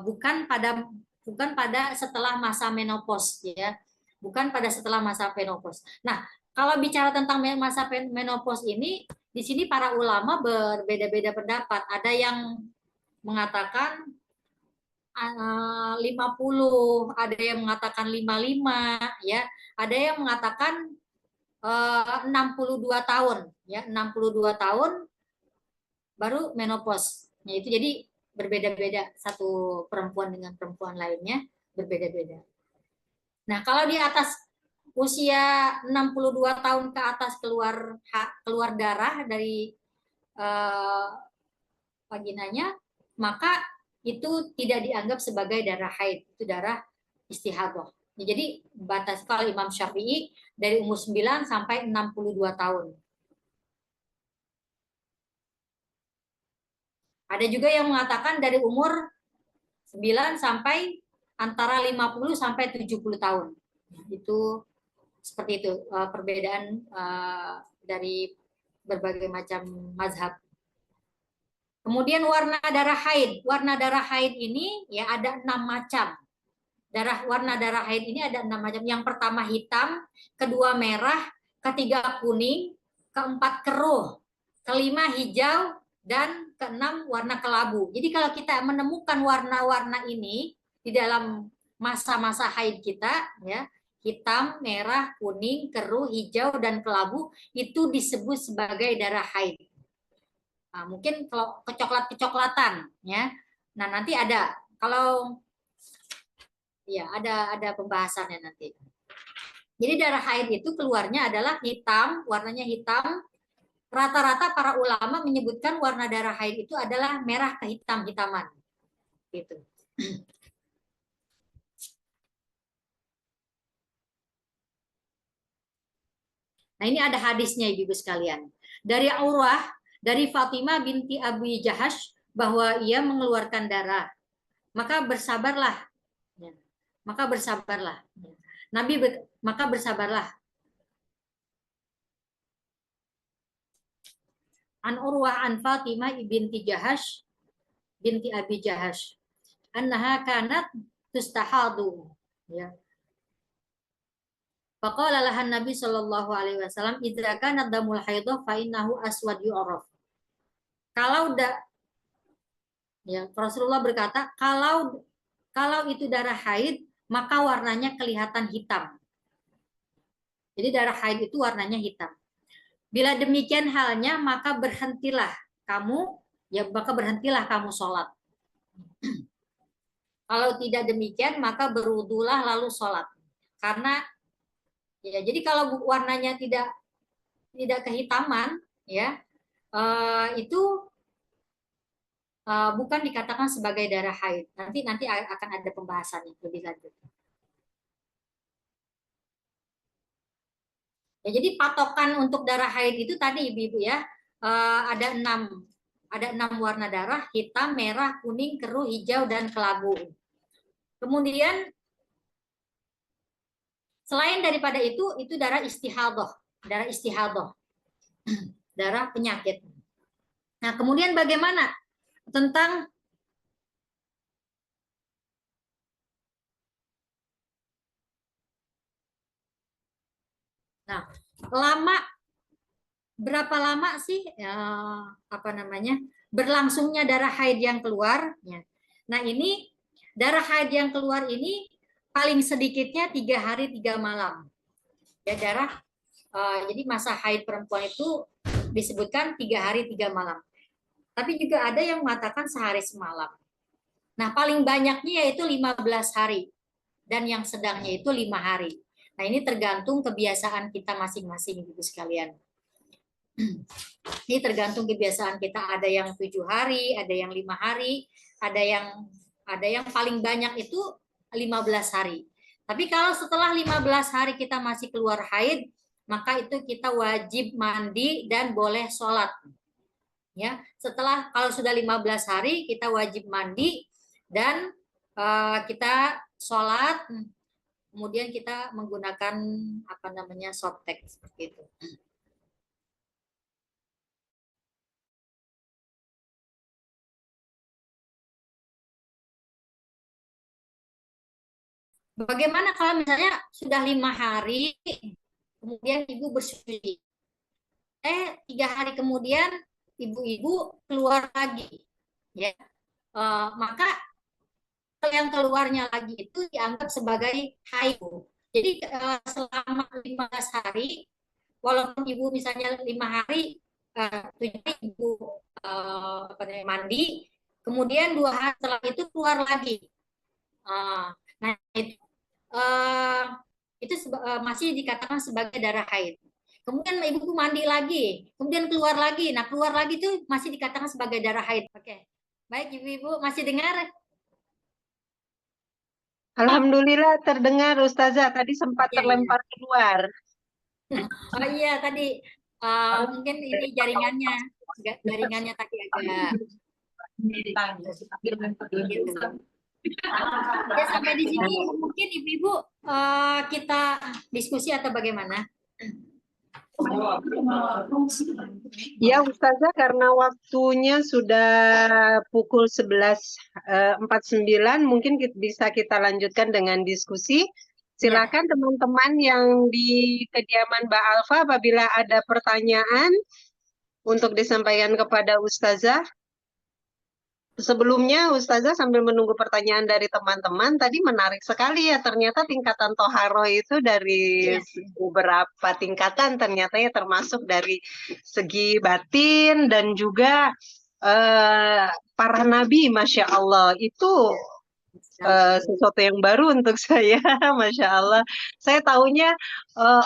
bukan pada setelah masa menopause ya. bukan pada setelah masa menopause. Nah, kalau bicara tentang masa menopause ini, di sini para ulama berbeda-beda pendapat. Ada yang mengatakan 50, ada yang mengatakan 55, ya. Ada yang mengatakan 62 tahun, ya, 62 tahun baru menopause. Nah, itu jadi berbeda-beda, satu perempuan dengan perempuan lainnya berbeda-beda. Nah, kalau di atas usia 62 tahun ke atas keluar darah dari eh, vaginanya, maka itu tidak dianggap sebagai darah haid, itu darah istihadah. Jadi batas kalau Imam Syafi'i dari umur 9 sampai 62 tahun. Ada juga yang mengatakan dari umur 9 sampai antara 50 sampai 70 tahun. Itu seperti itu perbedaan dari berbagai macam mazhab. Kemudian warna darah haid. Warna darah haid ini ya ada 6 macam. Warna darah haid ini ada 6 macam. Yang pertama hitam, kedua merah, ketiga kuning, keempat keruh, kelima hijau, dan keenam warna kelabu. Jadi kalau kita menemukan warna-warna ini di dalam masa-masa haid kita, ya, hitam, merah, kuning, keruh, hijau, dan kelabu, itu disebut sebagai darah haid. Nah, mungkin kalau kecoklat-kecoklatan, ya. Nah, nanti ada kalau ya ada pembahasannya nanti. Jadi darah haid itu keluarnya adalah hitam, warnanya hitam. Rata-rata para ulama menyebutkan warna darah haid itu adalah merah kehitam-hitaman. Gitu. Nah, ini ada hadisnya Ibu sekalian. Dari Urwah, dari Fatimah binti Abi Jahash bahwa ia mengeluarkan darah. Maka bersabarlah. Ya. Maka bersabarlah. Ya. Maka bersabarlah. An Urwah an Fatimah binti Jahash binti Abi Jahash. Annaha kanat tustahadu. Ya. Faqala lahan Nabi sallallahu alaihi wasallam idza kana damul haidha fa innahu aswad yu'raf. Kalau ya Rasulullah berkata kalau itu darah haid maka warnanya kelihatan hitam. Jadi darah haid itu warnanya hitam. Bila demikian halnya maka berhentilah kamu sholat. Kalau tidak demikian maka berwudulah lalu sholat. Karena ya jadi kalau warnanya tidak kehitaman ya itu bukan dikatakan sebagai darah haid. Nanti akan ada pembahasannya lebih lanjut. Ya, jadi patokan untuk darah haid itu tadi ibu-ibu ya ada enam warna darah: hitam, merah, kuning, keruh, hijau, dan kelabu. Kemudian selain daripada itu darah istihadah, darah penyakit. Nah, kemudian bagaimana tentang berapa lama sih berlangsungnya darah haid yang keluar? Nah, ini darah haid yang keluar ini paling sedikitnya 3 hari 3 malam. Ya, jadi masa haid perempuan itu disebutkan 3 hari 3 malam. Tapi juga ada yang mengatakan sehari semalam. Nah, paling banyaknya yaitu 15 hari dan yang sedangnya itu 5 hari. Nah, ini tergantung kebiasaan kita masing-masing Ibu sekalian. Ini tergantung kebiasaan kita. Ada yang 7 hari, ada yang 5 hari, ada yang paling banyak itu 15 hari. Tapi kalau setelah 15 hari kita masih keluar haid, maka itu kita wajib mandi dan boleh sholat. Ya, kalau sudah 15 hari kita wajib mandi dan kita sholat, kemudian kita menggunakan softtek seperti itu. Bagaimana kalau misalnya sudah 5 hari, kemudian ibu bersuci, 3 hari kemudian ibu-ibu keluar lagi, ya, maka yang keluarnya lagi itu dianggap sebagai haid. Jadi selama 15 hari, walaupun ibu misalnya 5 hari, 7 hari ibu mandi, kemudian 2 hari setelah itu keluar lagi. Nah, uh, itu masih dikatakan sebagai darah haid. Kemudian ibu mandi lagi, kemudian keluar lagi. Nah, keluar lagi itu masih dikatakan sebagai darah haid. Oke. Baik, ibu-ibu masih dengar? Alhamdulillah terdengar Ustazah, tadi sempat Iya, iya. terlempar keluar. Oh iya, tadi mungkin ini jaringannya tadi agak gitu. Ya, sampai di sini mungkin ibu-ibu kita diskusi atau bagaimana? Ya Ustazah, karena waktunya sudah pukul 11.49, mungkin bisa kita lanjutkan dengan diskusi. Ya. Silakan teman-teman yang di kediaman Mbak Alfa, apabila ada pertanyaan untuk disampaikan kepada Ustazah. Sebelumnya, Ustazah sambil menunggu pertanyaan dari teman-teman, tadi menarik sekali ya, ternyata tingkatan Toharo itu dari Ya. beberapa tingkatan, ternyata ya termasuk dari segi batin dan juga eh, para nabi, Masya Allah, itu sesuatu yang baru untuk saya, Masya Allah. Saya tahunya,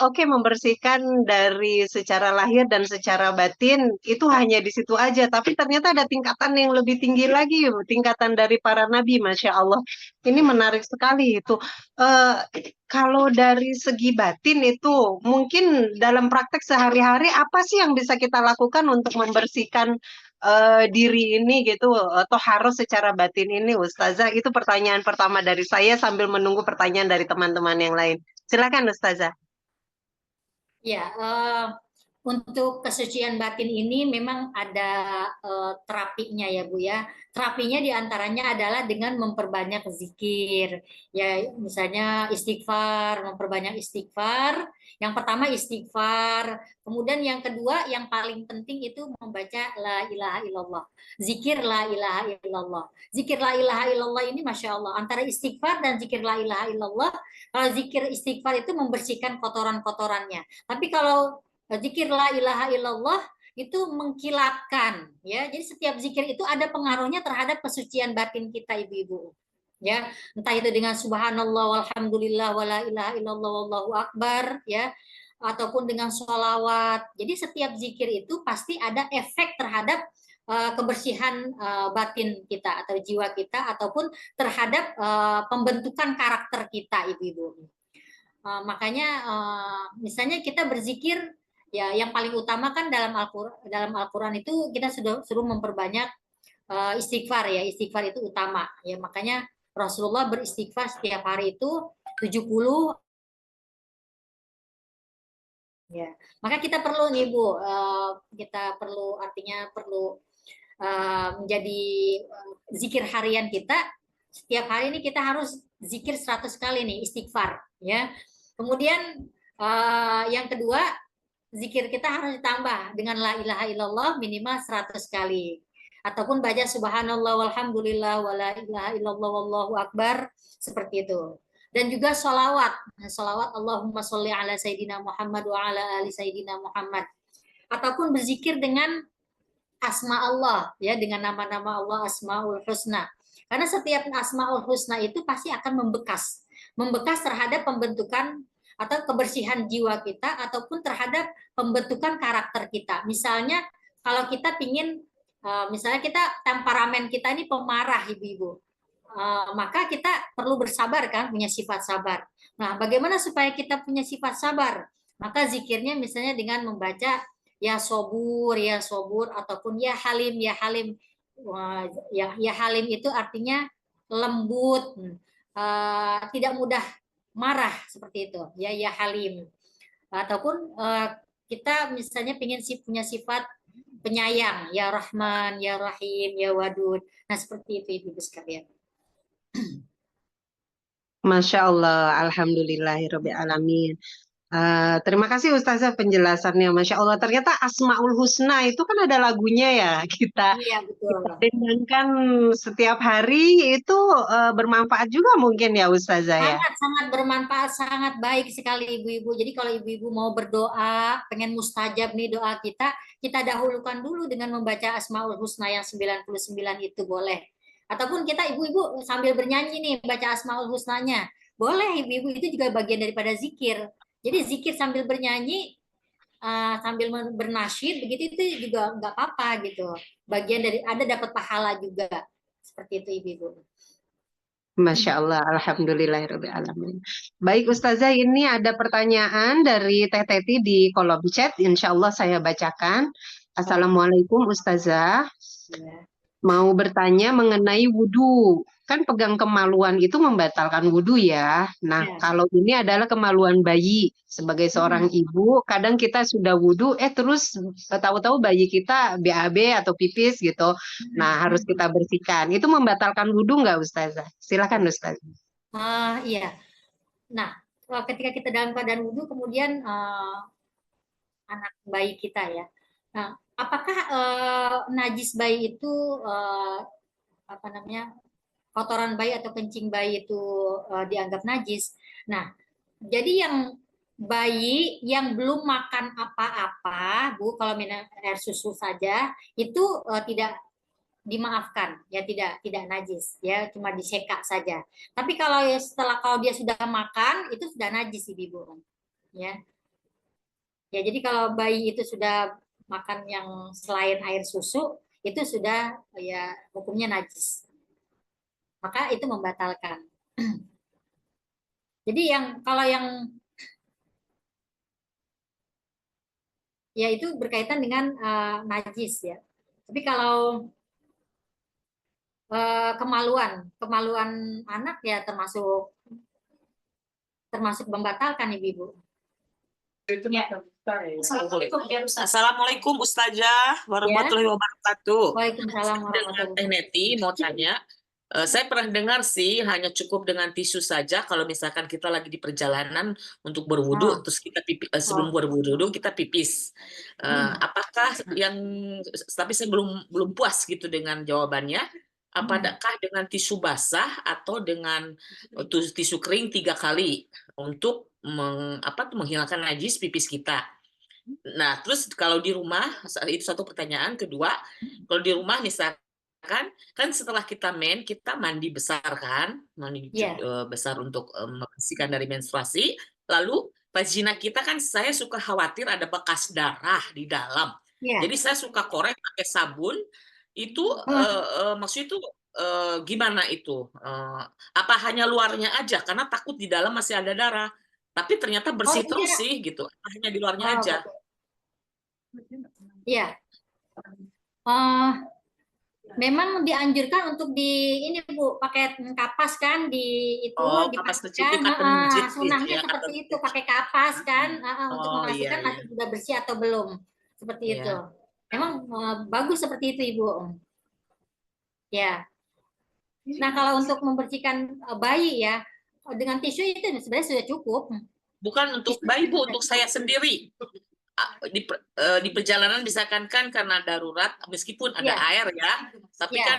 oke, membersihkan dari secara lahir dan secara batin itu hanya di situ aja, tapi ternyata ada tingkatan yang lebih tinggi lagi, tingkatan dari para nabi, Masya Allah. Ini menarik sekali itu. Eh, Kalau dari segi batin itu, mungkin dalam praktek sehari-hari apa sih yang bisa kita lakukan untuk membersihkan diri ini gitu, atau harus secara batin ini, Ustazah? Itu pertanyaan pertama dari saya sambil menunggu pertanyaan dari teman-teman yang lain. Silakan Ustazah. Ya, untuk kesucian batin ini memang ada terapinya ya Bu ya. Terapinya diantaranya adalah dengan memperbanyak zikir. Ya, misalnya istighfar, memperbanyak istighfar. Yang pertama istighfar. Kemudian yang kedua, yang paling penting itu membaca la ilaha illallah. Zikir la ilaha illallah. Zikir la ilaha illallah ini Masya Allah. Antara istighfar dan zikir la ilaha illallah, kalau zikir istighfar itu membersihkan kotoran-kotorannya. Tapi kalau zikir la ilaha illallah itu mengkilatkan, ya. Jadi setiap zikir itu ada pengaruhnya terhadap kesucian batin kita, ibu-ibu. Ya, entah itu dengan subhanallah walhamdulillah wala ilaha illallah wallahu akbar, ya, ataupun dengan sholawat. Jadi setiap zikir itu pasti ada efek terhadap kebersihan batin kita atau jiwa kita ataupun terhadap pembentukan karakter kita, ibu-ibu. Makanya misalnya kita berzikir, ya yang paling utama kan dalam Al-Quran itu kita suruh memperbanyak istighfar, ya. Istighfar itu utama, ya. Makanya Rasulullah beristighfar setiap hari itu 70, ya. Maka kita perlu nih Bu, kita perlu, artinya perlu menjadi zikir harian kita. Setiap hari ini kita harus zikir 100 kali nih, istighfar, ya. Kemudian yang kedua, zikir kita harus ditambah dengan la ilaha illallah minimal 100 kali. Ataupun baca subhanallah walhamdulillah wala ilaha illallah wallahu akbar, seperti itu. Dan juga sholawat. Sholawat Allahumma sholli ala Sayyidina Muhammad wa ala ali Sayyidina Muhammad. Ataupun berzikir dengan asma Allah, ya, dengan nama-nama Allah, asmaul husna. Karena setiap asmaul husna itu pasti akan membekas terhadap pembentukan atau kebersihan jiwa kita ataupun terhadap pembentukan karakter kita. Misalnya kalau kita pingin, misalnya kita temperamen kita ini pemarah, ibu-ibu, maka kita perlu bersabar kan, punya sifat sabar. Nah, bagaimana supaya kita punya sifat sabar? Maka zikirnya misalnya dengan membaca ya sobur ataupun ya halim, ya halim. Ya halim itu artinya lembut, tidak mudah marah, seperti itu. Ya halim. Ataupun kita misalnya punya sifat penyayang, ya Rahman, ya Rahim, ya Wadud. Nah, seperti itu ibu sekalian. Masya Allah, alhamdulillahirabbil alamin. Terima kasih Ustazah penjelasannya. Masya Allah, ternyata Asmaul Husna itu kan ada lagunya ya. Kita Iya, betul. kita dengarkan setiap hari itu bermanfaat juga mungkin ya Ustazah ya. Sangat bermanfaat, sangat baik sekali ibu-ibu. Jadi kalau ibu-ibu mau berdoa, pengen mustajab nih doa kita dahulukan dulu dengan membaca Asmaul Husna yang 99 itu boleh. Ataupun kita ibu-ibu sambil bernyanyi nih baca Asmaul Husnanya. Boleh ibu-ibu, itu juga bagian daripada zikir. Jadi zikir sambil bernyanyi, sambil bernasyid begitu itu juga nggak apa-apa gitu. Bagian dari ada dapat pahala juga. Seperti itu ibu-ibu. Masya Allah, alhamdulillahirabbil alamin. Baik Ustazah, ini ada pertanyaan dari Teh Teti di kolom chat. Insya Allah saya bacakan. Assalamualaikum Ustazah. Ya. Mau bertanya mengenai wudhu. Kan pegang kemaluan itu membatalkan wudhu ya. Nah, Ya. kalau ini adalah kemaluan bayi. Sebagai seorang ibu, kadang kita sudah wudhu, terus tahu-tahu bayi kita BAB atau pipis gitu. Nah, harus kita bersihkan. Itu membatalkan wudhu nggak Ustazah? Silakan Ustazah. Iya. Nah, ketika kita dalam keadaan wudhu, kemudian anak bayi kita ya. Nah, apakah najis bayi itu apa namanya kotoran bayi atau kencing bayi itu dianggap najis? Nah, jadi yang bayi yang belum makan apa-apa, Bu, kalau minum air susu saja itu tidak dimaafkan, ya tidak najis, ya cuma diseka saja. Tapi kalau kalau dia sudah makan itu sudah najis ibu, ya. Ya, jadi kalau bayi itu sudah makan yang selain air susu, itu sudah ya hukumnya najis. Maka itu membatalkan. Jadi kalau yang ya itu berkaitan dengan najis ya. Tapi kalau kemaluan anak ya termasuk membatalkan ibu. Ya. Assalamualaikum Ustazah warahmatullahi wabarakatuh. Waalaikumsalam Dengan warahmatullahi Teh Neti mau tanya, saya pernah dengar sih hanya cukup dengan tisu saja kalau misalkan kita lagi di perjalanan untuk berwudu, terus kita sebelum berwudu kita pipis. Apakah yang tapi saya belum puas gitu dengan jawabannya. Apakah dengan tisu basah atau dengan tisu kering 3 kali untuk menghilangkan najis pipis kita. Nah, terus kalau di rumah, itu satu pertanyaan. Kedua, kalau di rumah misalkan, kan setelah kita kita mandi besar kan, mandi besar untuk membersihkan dari menstruasi, lalu vagina kita kan saya suka khawatir ada bekas darah di dalam. Jadi saya suka korek pakai sabun, itu maksudnya itu gimana itu? Apa hanya luarnya aja? Karena takut di dalam masih ada darah. Tapi ternyata bersih terus sih gitu. Hanya di luarnya aja. Iya. Memang dianjurkan untuk ini Bu, pakai kapas kan kapas kecil dipastikan sunahnya ya, seperti itu, pakai kapas kan untuk memastikan masih sudah bersih atau belum. Seperti itu. Memang bagus seperti itu Ibu. Ya. Nah, kalau untuk membersihkan bayi ya, dengan tisu itu sebenarnya sudah cukup. Bukan untuk bayi, Bu, untuk saya sendiri. Di perjalanan misalkan kan karena darurat, meskipun ada air ya, tapi kan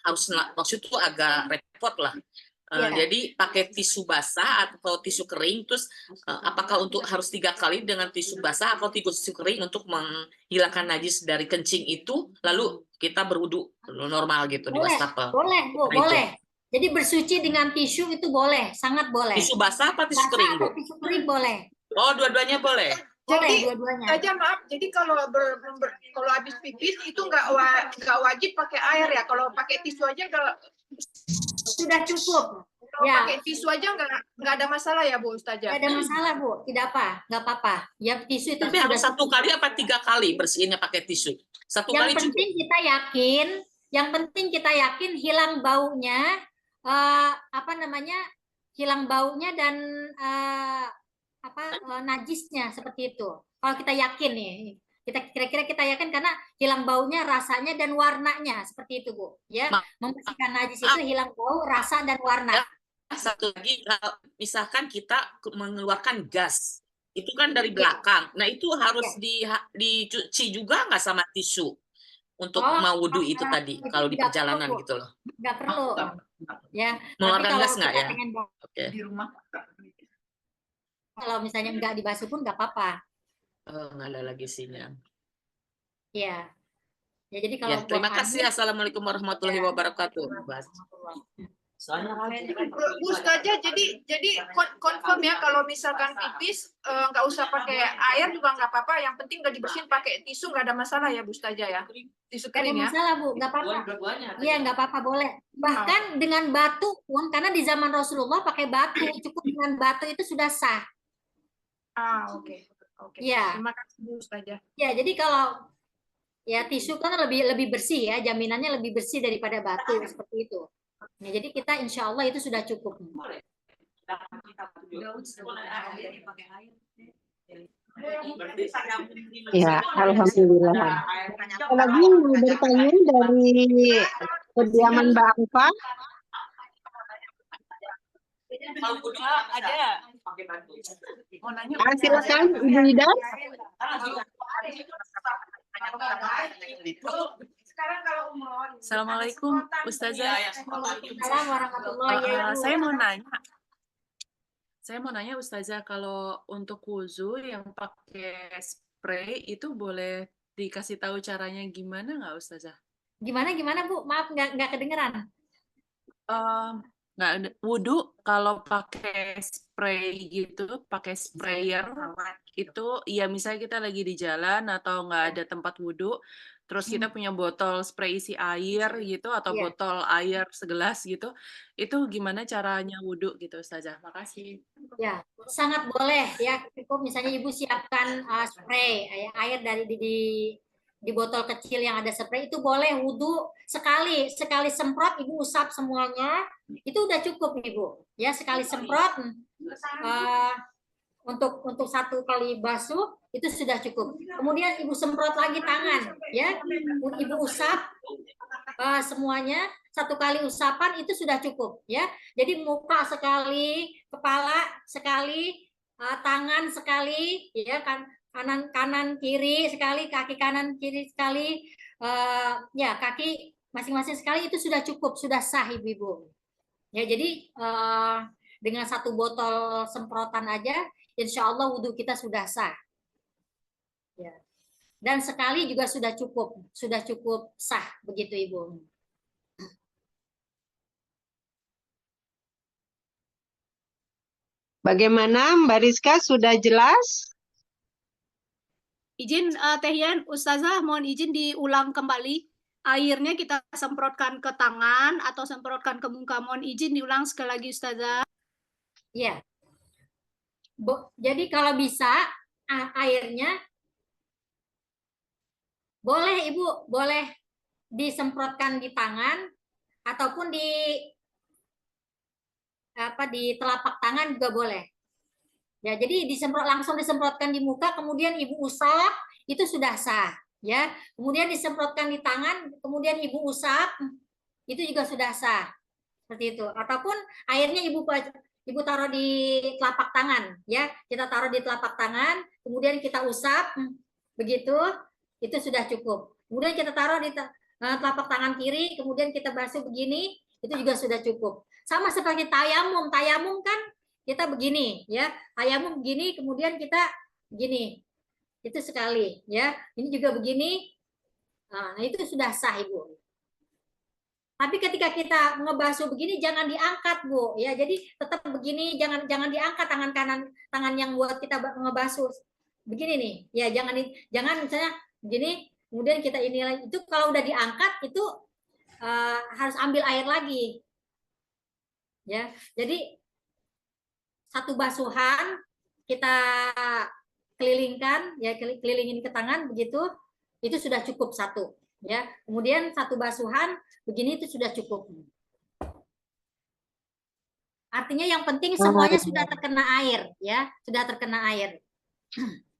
harus maksud itu agak repot lah. Jadi pakai tisu basah atau tisu kering, terus apakah untuk harus 3 kali dengan tisu basah atau tisu kering untuk menghilangkan najis dari kencing itu, lalu kita berwudu normal gitu di wastafel. Boleh, Bu, boleh. Jadi bersuci dengan tisu itu boleh, sangat boleh. Tisu basah apa tisu kering, Bu? Tisu kering boleh. Oh, dua-duanya boleh. Jadi dua-duanya. Aja maaf, jadi kalau kalau habis pipis itu nggak wajib pakai air ya. Kalau pakai tisu aja sudah cukup. Kalau pakai tisu aja nggak ada masalah ya Bu Ustazah? Nggak ada masalah Bu, tidak apa, nggak apa-apa. Ya tisu itu. Tapi harus 1 kali apa 3 kali bersihinnya pakai tisu? 1 kali cukup. Yang penting kita yakin hilang baunya, hilang baunya dan najisnya seperti itu. Kalau kita yakin nih, kira-kira kita yakin karena hilang baunya, rasanya dan warnanya seperti itu Bu. Ya, membersihkan najis itu hilang bau, rasa dan warna. satu lagi, misalkan kita mengeluarkan gas, itu kan dari belakang. Nah, itu harus dicuci juga nggak sama tisu untuk mau wudhu itu tadi, kalau di perjalanan gitu loh. Nggak perlu. Ya, tapi Mengeluarkan kalau gas nggak kita ya? pengen Oke. Di rumah. kalau misalnya nggak dibasuh pun nggak apa-apa. Nggak ada lagi isinya. Ya. Ya, jadi Ya, kalau terima buat kasih. Assalamualaikum warahmatullahi wabarakatuh. Bu Ustazah, jadi confirm ya kalau misalkan pipis nggak usah pakai air juga nggak apa-apa. Yang penting udah dibersihin pakai tisu, nggak ada masalah ya Bu Ustazah ya. Tisu Nggak ada kering ya. masalah, Bu, nggak apa-apa. Iya, nggak apa-apa, boleh. Bahkan dengan batu pun, karena di zaman Rasulullah pakai batu, cukup dengan batu itu sudah sah. Oke. Iya. Terima kasih Bu Ustazah. Ya, jadi kalau ya tisu kan lebih bersih ya, jaminannya lebih bersih daripada batu seperti itu. Nah, jadi kita insya Allah itu sudah cukup. Ya, alhamdulillah. Ada lagi yang mau bertanya dari kediaman Mbak Alfa? Ada. Silakan Ibu Ida. Assalamualaikum Ustazah. Assalamualaikum warahmatullahi wabarakatuh. Saya mau nanya Ustazah, kalau untuk wuzu yang pakai spray itu boleh dikasih tahu caranya gimana nggak Ustazah? Gimana Bu? Maaf nggak kedengeran. Nggak ada wudu kalau pakai spray gitu, pakai sprayer itu ya misalnya kita lagi di jalan atau nggak ada tempat wudu, terus kita punya botol spray isi air gitu atau botol air segelas gitu, itu gimana caranya wudu gitu Ustazah? Makasih. Ya, sangat boleh ya. Cukup misalnya Ibu siapkan spray air dari di botol kecil yang ada spray, itu boleh wudhu sekali semprot Ibu usap semuanya, itu udah cukup Ibu ya. Sekali semprot untuk satu kali basuh itu sudah cukup. Kemudian Ibu semprot lagi tangan ya, Ibu usap semuanya, satu kali usapan itu sudah cukup ya. Jadi muka sekali, kepala sekali, tangan sekali ya kan, kanan kiri sekali, kaki kanan kiri sekali, ya kaki masing-masing sekali, itu sudah cukup, sudah sah Ibu-ibu ya. Jadi dengan satu botol semprotan aja insya Allah wudhu kita sudah sah ya. Dan sekali juga sudah cukup sah begitu Ibu. Bagaimana Mbak Rizka, sudah jelas? Izin Teh Yan, Ustazah mohon izin diulang kembali. Airnya kita semprotkan ke tangan atau semprotkan ke muka. Mohon izin diulang sekali lagi Ustazah. Iya. Jadi kalau bisa airnya boleh Ibu, boleh disemprotkan di tangan ataupun di telapak tangan juga boleh. Ya, jadi langsung disemprotkan di muka, kemudian Ibu usap, itu sudah sah, ya. Kemudian disemprotkan di tangan, kemudian Ibu usap, itu juga sudah sah. Seperti itu. Ataupun airnya Ibu taruh di telapak tangan, ya. Kita taruh di telapak tangan, kemudian kita usap, begitu, itu sudah cukup. Kemudian kita taruh di telapak tangan kiri, kemudian kita basuh begini, itu juga sudah cukup. Sama seperti tayamum. Tayamum kan kita begini ya, tayamum begini, kemudian kita begini, itu sekali ya. Ini juga begini, nah itu sudah sah Ibu. Tapi ketika kita ngebasuh begini jangan diangkat Bu ya, jadi tetap begini, jangan diangkat tangan kanan, tangan yang buat kita ngebasuh begini nih ya, jangan misalnya begini kemudian kita ini lagi, itu kalau udah diangkat itu harus ambil air lagi ya. Jadi satu basuhan kita kelilingkan ya, kelilingin ke tangan begitu, itu sudah cukup satu ya. Kemudian satu basuhan begini itu sudah cukup. Artinya yang penting semuanya sudah terkena air ya, sudah terkena air.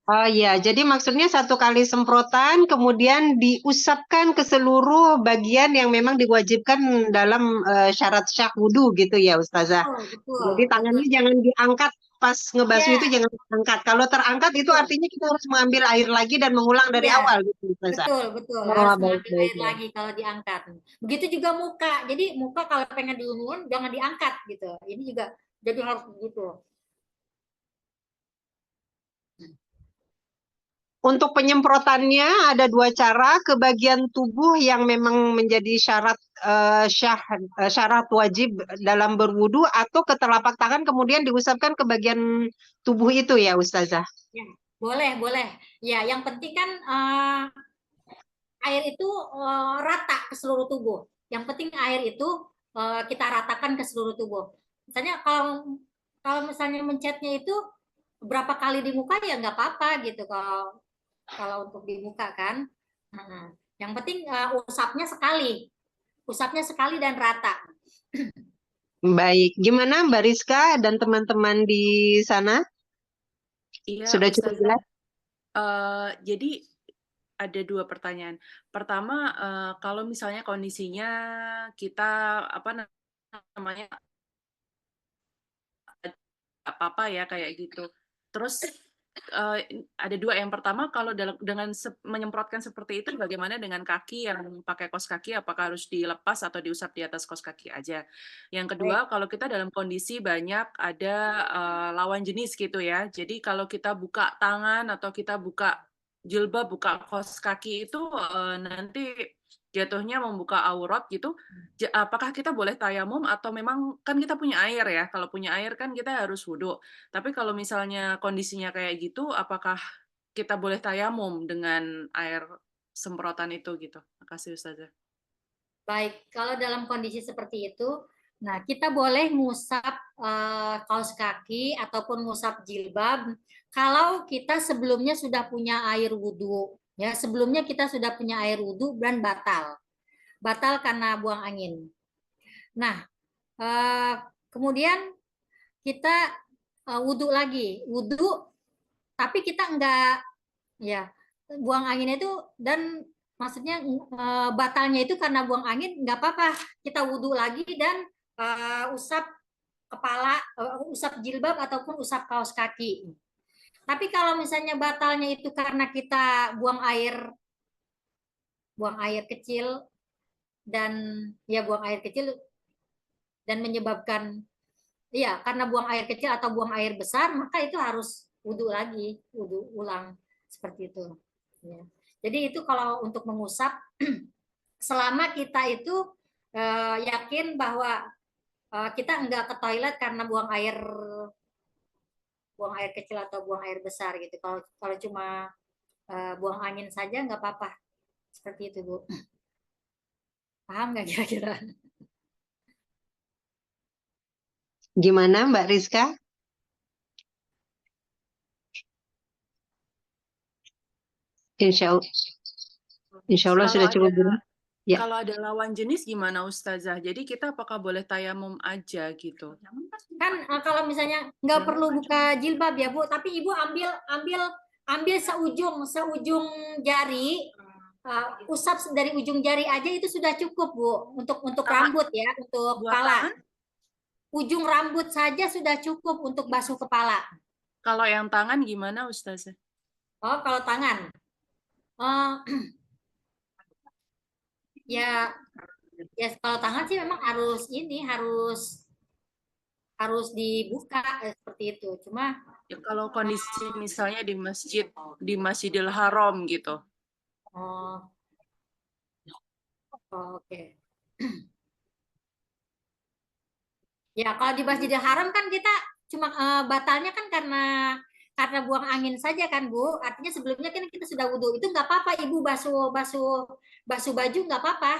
Oh iya, jadi maksudnya 1 kali semprotan, kemudian diusapkan ke seluruh bagian yang memang diwajibkan dalam syarat syah wudhu gitu ya, Ustazah. Betul, betul, Jadi betul tangannya jangan sekali. diangkat pas ngebasuh itu, Ya, jangan diangkat. Kalau terangkat itu betul. artinya kita harus mengambil air lagi dan mengulang dari Iya, awal gitu, Ustazah. betul, betul. Oh, Harus baik, mengambil baik, air baik. lagi kalau diangkat. Begitu juga muka. Jadi muka kalau pengen diulur jangan diangkat gitu. Ini juga jadi harus begitu. Untuk penyemprotannya ada 2 cara, ke bagian tubuh yang memang menjadi syarat wajib dalam berwudu, atau ke telapak tangan kemudian diusapkan ke bagian tubuh itu ya, Ustazah. Ya, boleh, boleh. Ya, yang penting kan air itu rata ke seluruh tubuh. Yang penting air itu kita ratakan ke seluruh tubuh. Misalnya kalau kalau misalnya mencetnya itu berapa kali di muka ya nggak apa-apa gitu kalau kalau untuk di muka kan. Nah, yang penting usapnya sekali dan rata. Baik, gimana Mbak Rizka dan teman-teman di sana? Iya, Sudah cukup Ustazah. jelas? Jadi ada 2 pertanyaan. Pertama, kalau misalnya kondisinya kita apa namanya apa-apa ya kayak gitu. Terus ada 2. Yang pertama, kalau dengan menyemprotkan seperti itu, bagaimana dengan kaki yang pakai kaos kaki? Apakah harus dilepas atau diusap di atas kaos kaki aja? Yang kedua, Baik. kalau kita dalam kondisi banyak ada lawan jenis gitu ya. Jadi kalau kita buka tangan atau kita buka jilbab, buka kaos kaki itu nanti jatuhnya membuka aurat gitu. Apakah kita boleh tayamum atau memang kan kita punya air ya? Kalau punya air kan kita harus wudhu. Tapi kalau misalnya kondisinya kayak gitu, apakah kita boleh tayamum dengan air semprotan itu gitu? Makasih Ustazah. Baik, kalau dalam kondisi seperti itu, nah kita boleh ngusap kaos kaki ataupun ngusap jilbab kalau kita sebelumnya sudah punya air wudhu. Ya, sebelumnya kita sudah punya air wudhu dan batal karena buang angin. Nah, kemudian kita wudhu lagi, wudhu, tapi kita enggak, ya buang angin itu dan maksudnya batalnya itu karena buang angin nggak apa-apa, kita wudhu lagi dan usap kepala, usap jilbab ataupun usap kaos kaki. Tapi kalau misalnya batalnya itu karena kita buang air kecil dan buang air kecil dan menyebabkan karena buang air kecil atau buang air besar, maka itu harus wudhu lagi, wudhu ulang seperti itu. Ya. Jadi itu kalau untuk mengusap, selama kita itu yakin bahwa kita enggak ke toilet karena buang air kecil atau buang air besar gitu. Kalau kalau cuma buang angin saja nggak apa-apa. Seperti itu, Bu. Paham nggak kira-kira? Gimana Mbak Rizka? Insya Allah Kalau sudah ada cukup jelas. Ya. kalau ada lawan jenis gimana Ustazah? Jadi kita apakah boleh tayamum aja gitu? Kan kalau misalnya nggak perlu buka jilbab ya, Bu, tapi Ibu ambil seujung jari, usap dari ujung jari aja itu sudah cukup, Bu, untuk Sama rambut ya, untuk buat kepala. tangan? Ujung rambut saja sudah cukup untuk basuh kepala. Kalau yang tangan gimana Ustazah? Oh, kalau tangan. Ya kalau tangan sih memang harus dibuka seperti itu. Cuma Ya, kalau kondisi misalnya di Masjidil Haram gitu. oh, oke. Ya, kalau di Masjidil Haram kan kita cuma batalnya kan karena buang angin saja kan, Bu. Artinya sebelumnya kan kita sudah wudhu. Itu nggak apa-apa, Ibu basuh baju nggak apa-apa.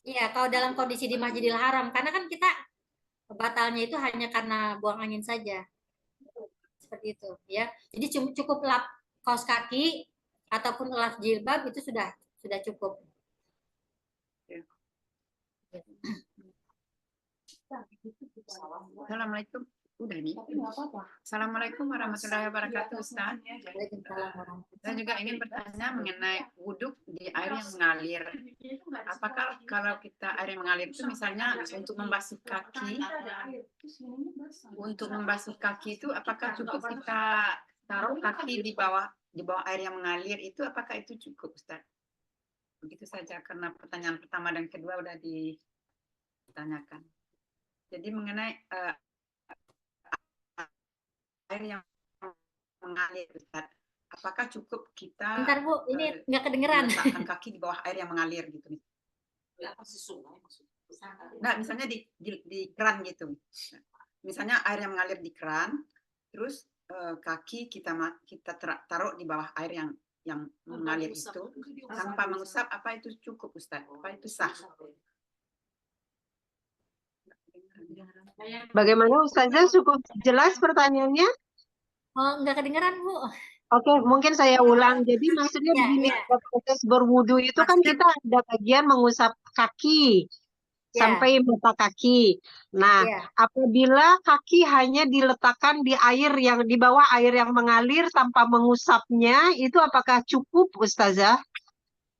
Iya, kalau dalam kondisi di Masjidil Haram, karena kan kita batalnya itu hanya karena buang angin saja. Seperti itu, ya. Jadi cukup lap kaos kaki ataupun lap jilbab itu sudah cukup. Assalamualaikum. Udah nih. Assalamualaikum warahmatullahi wabarakatuh, Ustaz. Waalaikumsalam warahmatullahi Saya juga ingin bertanya mengenai wudhu di air yang mengalir. Apakah kalau kita air yang mengalir itu misalnya untuk membasuh kaki itu apakah cukup kita taruh kaki di bawah air yang mengalir itu, apakah itu cukup, Ustaz? Begitu saja karena pertanyaan pertama dan kedua udah ditanyakan. Jadi mengenai air yang mengalir, Ustaz, apakah cukup kita Bentar Bu, ini nggak kedengeran. meletakkan kaki di bawah air yang mengalir gitu? Nah, misalnya di keran gitu. Misalnya air yang mengalir di keran, terus kaki kita taruh di bawah air yang mengalir itu tanpa mengusap, apa itu cukup, Ustaz? Apa itu sah? Bagaimana Ustazah, cukup jelas pertanyaannya? Oh, nggak kedengeran Bu. Oke, mungkin saya ulang. Jadi maksudnya Ya, begini, ya. pada proses berwudu itu kan Maksudnya- kita ada bagian mengusap kaki Ya. sampai mata kaki. Nah, Ya. apabila kaki hanya diletakkan di air yang di bawah air yang mengalir tanpa mengusapnya, itu apakah cukup, Ustazah?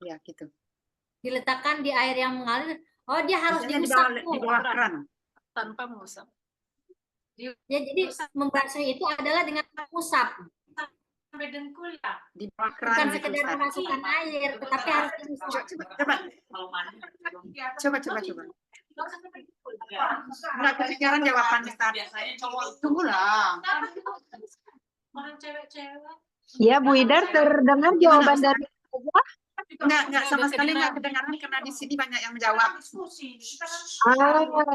Ya, gitu. Diletakkan di air yang mengalir. Oh, dia harus Misalnya diusap Bu. di bawah keran. Tanpa mengusap. Ya, jadi membasuh itu adalah dengan mengusap, Sampai dengkul ya. Di bawah keran bukan gitu, sekedar Ustaz. memasukkan air, tetapi harus diusap. Coba. Enggak kedengaran jawabannya, Ustaz. Tunggulah. Orang cewek-cewek. Ya, Bu Idar, terdengar jawaban dari Ustazah? Enggak sama sekali enggak kedengaran karena di sini banyak yang menjawab.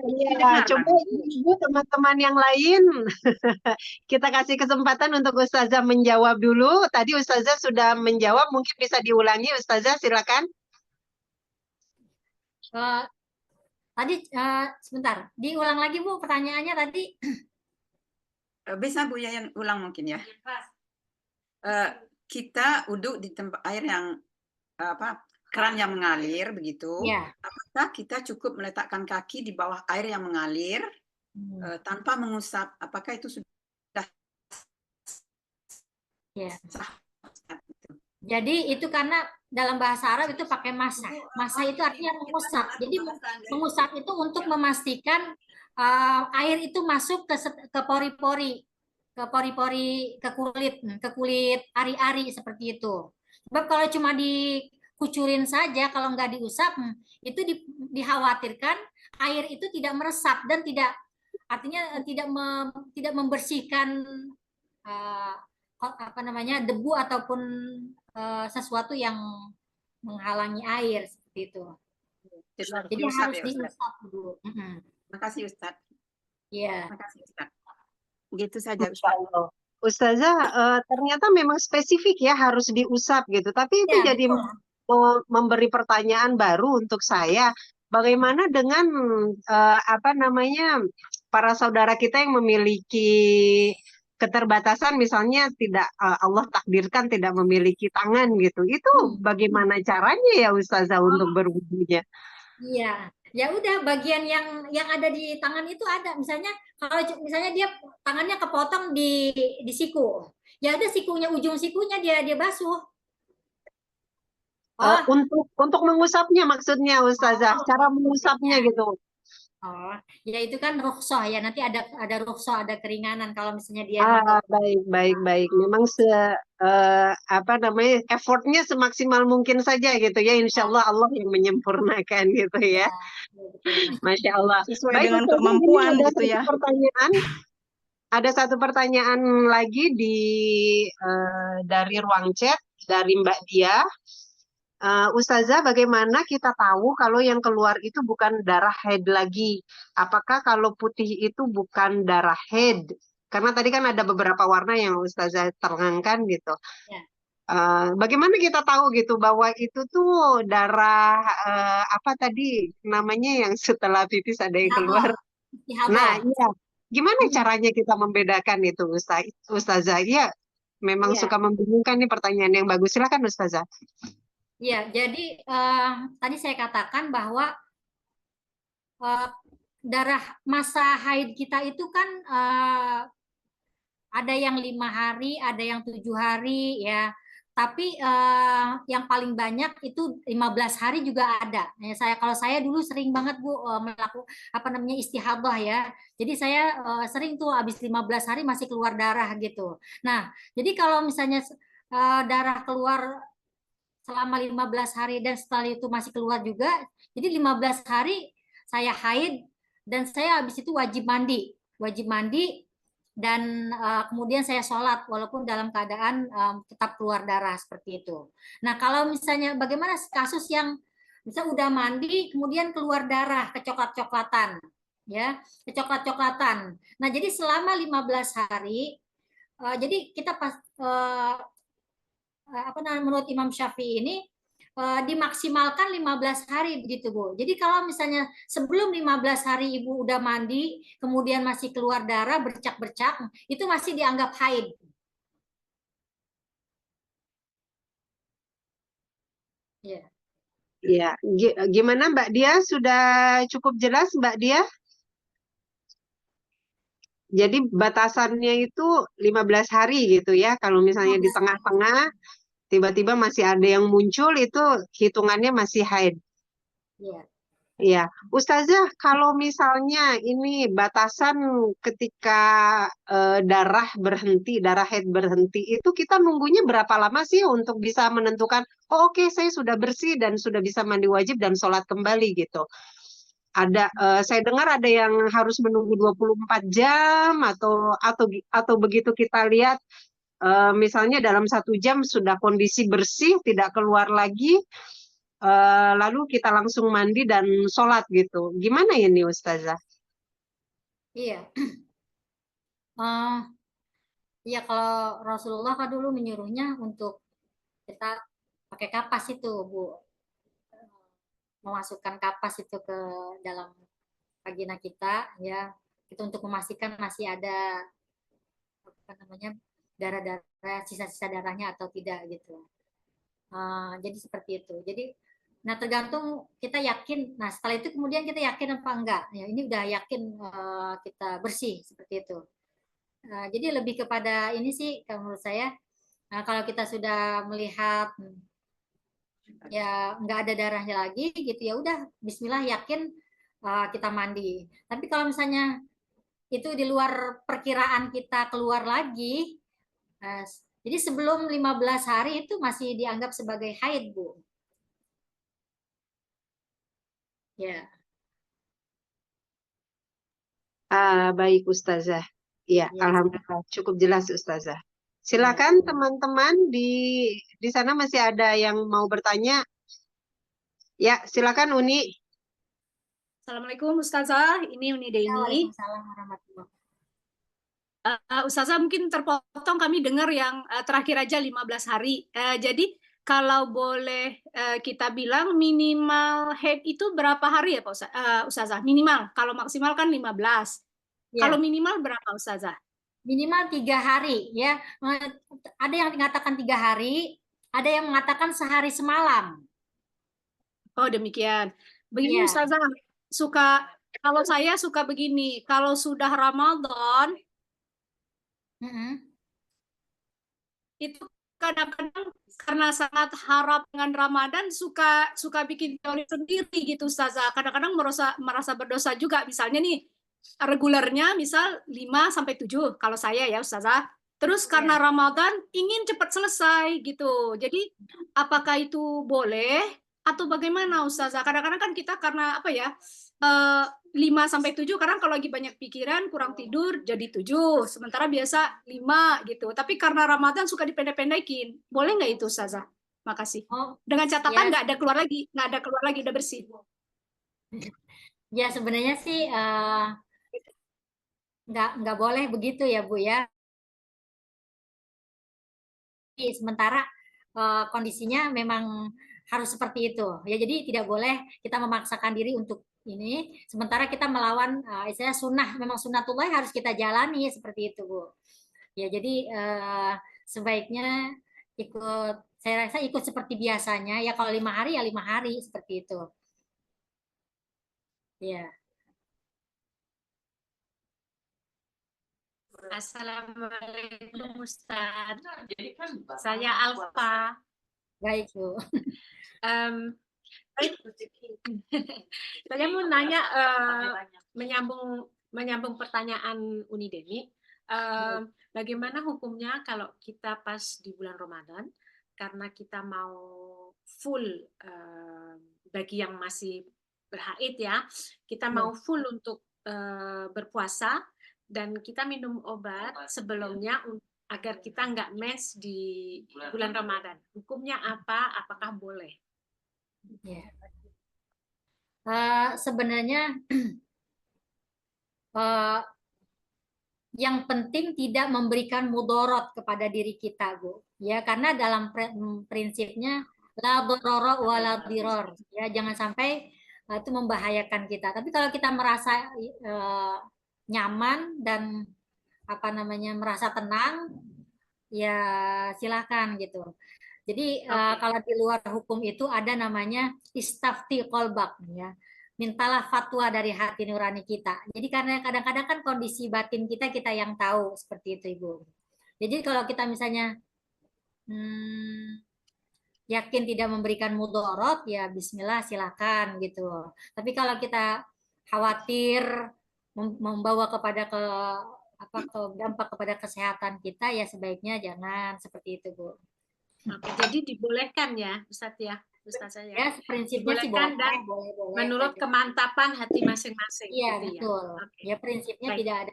Iya, Dengar, coba Ibu teman-teman yang lain kita kasih kesempatan untuk Ustazah menjawab dulu. Tadi Ustazah sudah menjawab, mungkin bisa diulangi, Ustazah, silakan. Tadi sebentar, diulang lagi Bu pertanyaannya tadi. Bisa Bu Yayan ulang mungkin ya. Kita uduk di tempat air yang keran yang mengalir begitu. Ya. Apakah kita cukup meletakkan kaki di bawah air yang mengalir tanpa mengusap? Apakah itu sudah Ya. sah? Jadi itu karena dalam bahasa Arab itu pakai masa. Masa itu artinya mengusap. Jadi mengusap itu untuk memastikan air itu masuk ke pori-pori, ke kulit ari-ari seperti itu. Sebab kalau cuma dikucurin saja, kalau nggak diusap, itu dikhawatirkan air itu tidak meresap dan tidak membersihkan debu ataupun sesuatu yang menghalangi air seperti itu. Jadi harus diusap dulu. Terima kasih, Ustaz. Iya. Terima kasih, Ustaz. Begitu saja, Ustaz. Ustazah, ternyata memang spesifik ya harus diusap gitu. Tapi itu Ya, jadi betul. memberi pertanyaan baru untuk saya. Bagaimana dengan para saudara kita yang memiliki keterbatasan, misalnya tidak Allah takdirkan tidak memiliki tangan gitu. Itu bagaimana caranya ya Ustazah untuk berwudunya? Iya. Ya udah, bagian yang ada di tangan itu ada. Misalnya kalau misalnya dia tangannya kepotong di siku. Ya udah, ujung sikunya dia basuh. Untuk mengusapnya maksudnya Ustazah, cara mengusapnya gitu. Oh, ya itu kan rukhsah ya. Nanti ada rukhsah, ada keringanan kalau misalnya dia baik. Memang effortnya semaksimal mungkin saja gitu ya. Insya Allah Allah yang menyempurnakan gitu ya. Masya Allah. Sesuai dengan kemampuan gitu ya. Ada satu pertanyaan lagi dari ruang chat dari Mbak Dia. Ustazah, bagaimana kita tahu kalau yang keluar itu bukan darah haid lagi? Apakah kalau putih itu bukan darah haid? Karena tadi kan ada beberapa warna yang Ustazah terangkan gitu. Ya. Bagaimana kita tahu gitu bahwa itu tuh darah apa tadi namanya yang setelah pipis ada yang keluar? Nah, iya. Gimana caranya kita membedakan itu, Ustazah? Iya, memang suka membingungkan nih pertanyaan yang bagus. Silakan Ustazah. Ya, jadi tadi saya katakan bahwa darah masa haid kita itu kan ada yang 5 hari, ada yang 7 hari ya. Tapi yang paling banyak itu 15 hari juga ada. Ya, kalau saya dulu sering banget Bu melakukan istihadah ya. Jadi saya sering tuh habis 15 hari masih keluar darah gitu. Nah, jadi kalau misalnya darah keluar selama 15 hari dan setelah itu masih keluar juga, jadi 15 hari saya haid dan saya habis itu wajib mandi dan kemudian saya sholat walaupun dalam keadaan tetap keluar darah seperti itu. Nah, kalau misalnya bagaimana kasus yang bisa udah mandi kemudian keluar darah kecoklat-coklatan ya, kecoklat-coklatan. Nah, jadi selama 15 hari jadi kita pas menurut Imam Syafi'i ini dimaksimalkan 15 hari begitu Bu. Jadi kalau misalnya sebelum 15 hari Ibu udah mandi, kemudian masih keluar darah bercak-bercak, itu masih dianggap haid. Ya. Ya, gimana Mbak Dia? Sudah cukup jelas Mbak Dia? Jadi batasannya itu 15 hari gitu ya. Kalau misalnya di tengah-tengah tiba-tiba masih ada yang muncul itu hitungannya masih haid. Iya. Iya, Ustazah, kalau misalnya ini batasan ketika darah berhenti, darah haid berhenti, itu kita nunggunya berapa lama sih untuk bisa menentukan, oh oke, saya sudah bersih dan sudah bisa mandi wajib dan sholat kembali gitu. Saya dengar ada yang harus menunggu 24 jam atau begitu kita lihat misalnya dalam 1 jam sudah kondisi bersih, tidak keluar lagi, lalu kita langsung mandi dan sholat gitu. Gimana ini Ustazah? Iya. Iya, kalau Rasulullah kan dulu menyuruhnya untuk kita pakai kapas itu, Bu. Memasukkan kapas itu ke dalam vagina kita, ya. Itu untuk memastikan masih ada darah-darah, sisa-sisa darahnya atau tidak gitu. Jadi seperti itu. Jadi, nah tergantung kita yakin. Nah setelah itu kemudian kita yakin apa enggak. Ya ini udah yakin kita bersih seperti itu. Jadi lebih kepada ini sih kalau menurut saya. Kalau kita sudah melihat ya nggak ada darahnya lagi gitu ya udah Bismillah yakin kita mandi. Tapi kalau misalnya itu di luar perkiraan kita keluar lagi, jadi sebelum 15 hari itu masih dianggap sebagai haid, Bu. Ya. Baik Ustazah. Ya, Ya. Alhamdulillah cukup jelas Ustazah. Silakan teman-teman di sana masih ada yang mau bertanya. Ya, silakan Uni. Assalamualaikum Ustazah, ini Uni Deni. Waalaikumsalam warahmatullahi wabarakatuh. Ustazah mungkin terpotong kami dengar yang terakhir aja 15 hari. Jadi kalau boleh kita bilang minimal haid itu berapa hari ya Pak Ustazah? Minimal, kalau maksimal kan 15. Ya. Kalau minimal berapa Ustazah? Minimal 3 hari ya. Ada yang mengatakan 3 hari, ada yang mengatakan sehari semalam. Oh demikian. Begini Ya. Ustazah, kalau saya suka begini, kalau sudah Ramadan, itu kadang-kadang karena sangat harap dengan Ramadan suka bikin teori sendiri gitu Ustazah. Kadang-kadang merasa berdosa juga. Misalnya nih regulernya misal 5 sampai 7 kalau saya ya Ustazah. Terus karena Ramadan ingin cepat selesai gitu. Jadi apakah itu boleh atau bagaimana Ustazah? Kadang-kadang kan kita karena apa ya? 5 sampai 7 kadang kalau lagi banyak pikiran kurang tidur jadi 7 sementara biasa 5 gitu tapi karena Ramadan suka dipendek-pendekin boleh nggak itu Ustazah? Makasih. Dengan catatan nggak ada keluar lagi udah bersih. Ya sebenarnya sih nggak boleh begitu ya Bu ya. Sementara kondisinya memang harus seperti itu ya jadi tidak boleh kita memaksakan diri untuk ini sementara kita melawan istilahnya sunnah memang sunnatullah harus kita jalani seperti itu Bu ya jadi sebaiknya saya rasa ikut seperti biasanya ya kalau 5 hari ya 5 hari seperti itu ya Assalamualaikum Ustaz. Saya Alfa. Baik, Bu. Em, saya mau nanya menyambung pertanyaan Uni Deni. Bagaimana hukumnya kalau kita pas di bulan Ramadan karena kita mau full bagi yang masih berhaid ya, kita mau full untuk berpuasa dan kita minum obat sebelumnya agar kita nggak mens di bulan Ramadan. Hukumnya apa? Apakah boleh? Ya. Sebenarnya yang penting tidak memberikan mudorot kepada diri kita, Bu. Ya, karena dalam prinsipnya la dororo wa la diror. Ya, jangan sampai itu membahayakan kita. Tapi kalau kita merasa nyaman dan merasa tenang, ya silakan gitu. Jadi kalau di luar hukum itu ada namanya istafti qalbak, ya. Mintalah fatwa dari hati nurani kita. Jadi karena kadang-kadang kan kondisi batin kita yang tahu, seperti itu, Ibu. Jadi kalau kita misalnya yakin tidak memberikan mudorot, ya bismillah silakan gitu. Tapi kalau kita khawatir membawa kepada dampak kepada kesehatan kita, ya sebaiknya jangan, seperti itu, Bu. Oke, jadi dibolehkan ya, Ustaz ya, Ustazah ya. Ya, prinsipnya sih Dibolehkan dan boleh menurut saja. kemantapan hati masing-masing. Iya, gitu betul. Ya. Okay. Ya, prinsipnya Baik.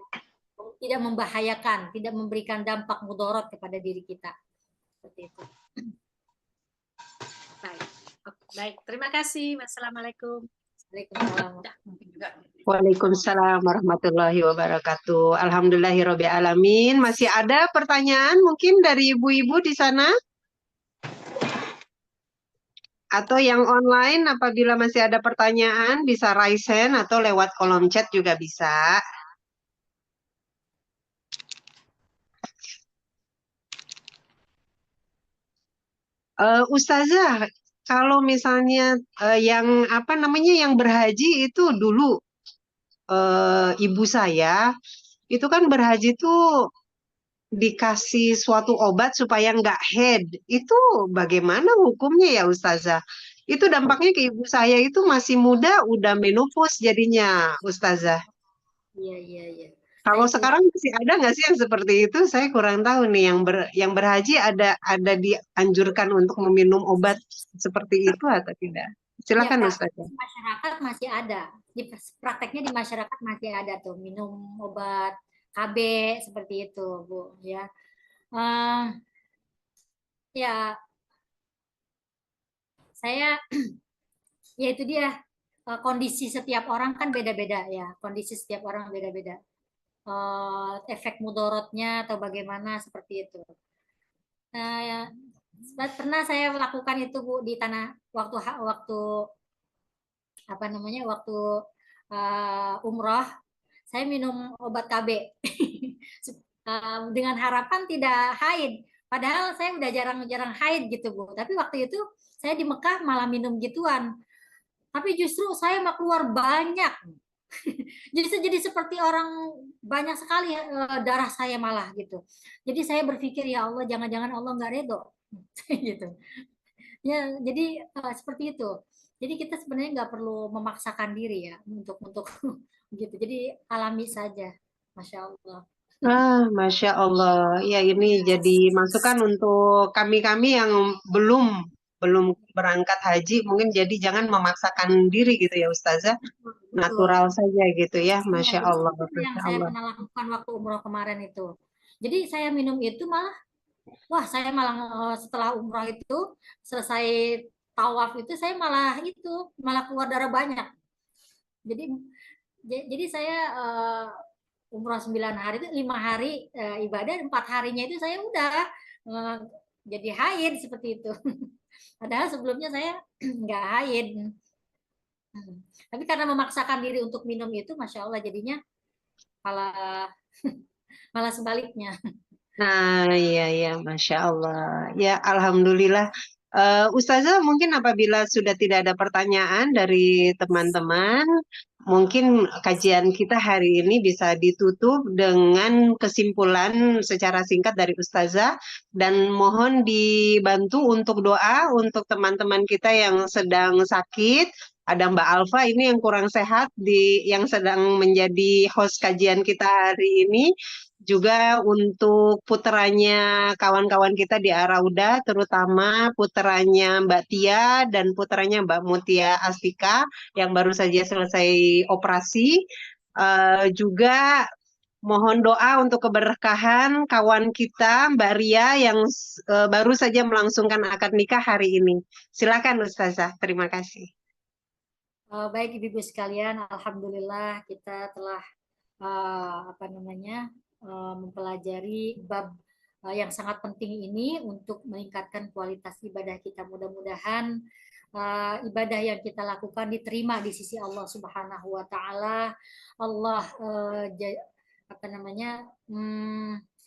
tidak membahayakan, tidak memberikan dampak mudorot kepada diri kita. Seperti itu. Baik. Oke, baik. Terima kasih. Wassalamualaikum. Waalaikumsalam. Waalaikumsalam warahmatullahi wabarakatuh. Alhamdulillahirabbil alamin. Masih ada pertanyaan mungkin dari ibu-ibu di sana? Atau yang online, apabila masih ada pertanyaan bisa raise hand atau lewat kolom chat juga bisa. Ustazah, kalau misalnya yang berhaji itu dulu ibu saya itu kan berhaji tuh dikasih suatu obat supaya nggak head. Itu bagaimana hukumnya ya Ustazah? Itu dampaknya ke ibu saya itu masih muda, udah menopause jadinya Ustazah. Iya. Kalau Nah, itu sekarang masih ada nggak sih yang seperti itu? Saya kurang tahu nih. Yang berhaji ada dianjurkan untuk meminum obat seperti itu atau tidak? Silakan Ustazah. di masyarakat masih ada. Prakteknya di masyarakat masih ada tuh minum obat KB seperti itu, Bu, ya. Ya, saya ya itu dia, kondisi setiap orang kan beda-beda ya. Kondisi setiap orang beda-beda. Efek mudorotnya atau bagaimana seperti itu. Pernah saya lakukan itu, Bu, di tanah waktu umroh, saya minum obat KB dengan harapan tidak haid. Padahal saya udah jarang-jarang haid gitu, Bu. Tapi waktu itu saya di Mekah malah minum gituan. Tapi justru saya mau keluar banyak. Jadi seperti orang banyak sekali darah saya malah gitu. Jadi saya berpikir, ya Allah, jangan-jangan Allah nggak ridho gitu. Ya, jadi seperti itu. Jadi kita sebenarnya nggak perlu memaksakan diri ya untuk gitu. Jadi alami saja, Masya Allah. Masya Allah. Ya ini jadi masukan untuk kami-kami yang belum berangkat haji, mungkin jadi jangan memaksakan diri gitu ya Ustazah. Natural saja gitu ya, Masya Allah. Itu yang saya pernah lakukan waktu umroh kemarin itu. Jadi saya minum itu saya malah setelah umroh itu selesai tawaf itu saya malah keluar darah banyak. Jadi saya umroh 9 hari itu 5 hari ibadah, 4 harinya itu saya udah jadi haid seperti itu. Padahal sebelumnya saya nggak haid. Tapi karena memaksakan diri untuk minum itu, Masya Allah, jadinya malah sebaliknya. Nah, iya, Masya Allah. Ya, Alhamdulillah. Ustazah, mungkin apabila sudah tidak ada pertanyaan dari teman-teman, mungkin kajian kita hari ini bisa ditutup dengan kesimpulan secara singkat dari Ustazah, dan mohon dibantu untuk doa untuk teman-teman kita yang sedang sakit. Ada Mbak Alfa ini yang kurang sehat, yang sedang menjadi host kajian kita hari ini. Juga untuk puteranya kawan-kawan kita di Arauda, terutama puteranya Mbak Tia dan puteranya Mbak Mutia Astika yang baru saja selesai operasi. Juga mohon doa untuk keberkahan kawan kita Mbak Ria yang baru saja melangsungkan akad nikah hari ini. Silakan Ustazah, terima kasih. Baik Ibu-ibu sekalian, alhamdulillah kita telah mempelajari bab yang sangat penting ini untuk meningkatkan kualitas ibadah kita. Mudah-mudahan ibadah yang kita lakukan diterima di sisi Allah Subhanahu wa taala. Allah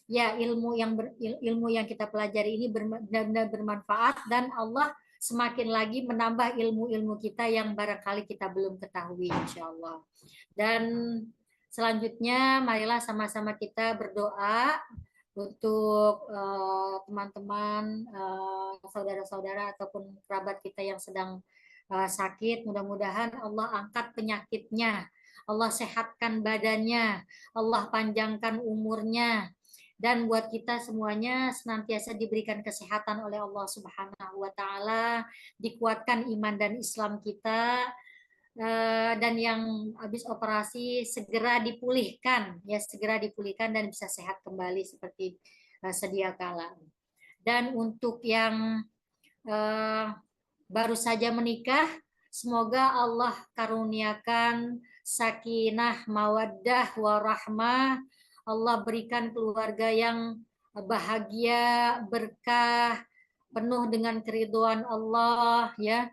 ilmu yang kita pelajari ini benar-benar bermanfaat, dan Allah semakin lagi menambah ilmu-ilmu kita yang barangkali kita belum ketahui, insya Allah. Dan selanjutnya marilah sama-sama kita berdoa untuk teman-teman, saudara-saudara ataupun kerabat kita yang sedang sakit. Mudah-mudahan Allah angkat penyakitnya, Allah sehatkan badannya, Allah panjangkan umurnya, dan buat kita semuanya senantiasa diberikan kesehatan oleh Allah Subhanahu wa taala, dikuatkan iman dan Islam kita, dan yang habis operasi segera dipulihkan dan bisa sehat kembali seperti sedia kala. Dan untuk yang baru saja menikah, semoga Allah karuniakan sakinah, mawaddah, warahmah. Allah berikan keluarga yang bahagia, berkah, penuh dengan keridhaan Allah, ya.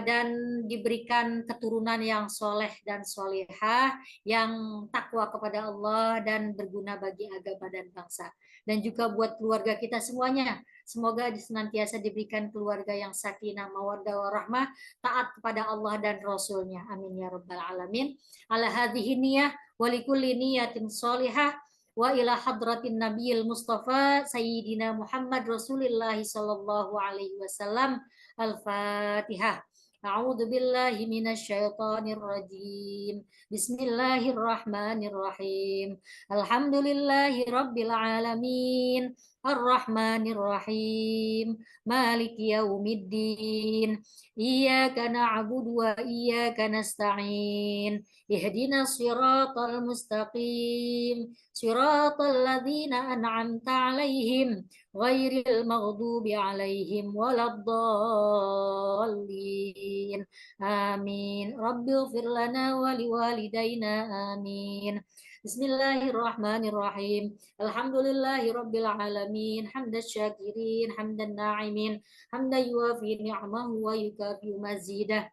Dan diberikan keturunan yang soleh dan solehah, yang takwa kepada Allah dan berguna bagi agama dan bangsa. Dan juga buat keluarga kita semuanya, semoga senantiasa diberikan keluarga yang sakinah, mawaddah, warahmah, taat kepada Allah dan Rasulnya. Amin ya rabbal alamin. Ala hadhihi niyah wa likulli niyatin sholihah wa ila hadratin nabiyil mustafa sayyidina Muhammad Rasulillah sallallahu alaihi wasallam. Al-Fatihah. A'udzu billahi minasyaitonir rajim. Bismillahirrahmanirrahim. Alhamdulillahi rabbil alamin. Ar-Rahmanir Rahim. Maliki yaumiddin. Iyyaka na'budu wa iyyaka nasta'in. Ihdinas siratal mustaqim. Siratal ladzina an'amta 'alaihim ghairil maghdubi 'alaihim waladdallin. Amin. Rabbighfir lana wa liwalidayna. Amin. Bismillahirrahmanirrahim. Alhamdulillahi rabbil alamin. Hamdan syakirin, hamdan na'imin, hamdan yuwafi ni'amahu wa yukafi mazidah.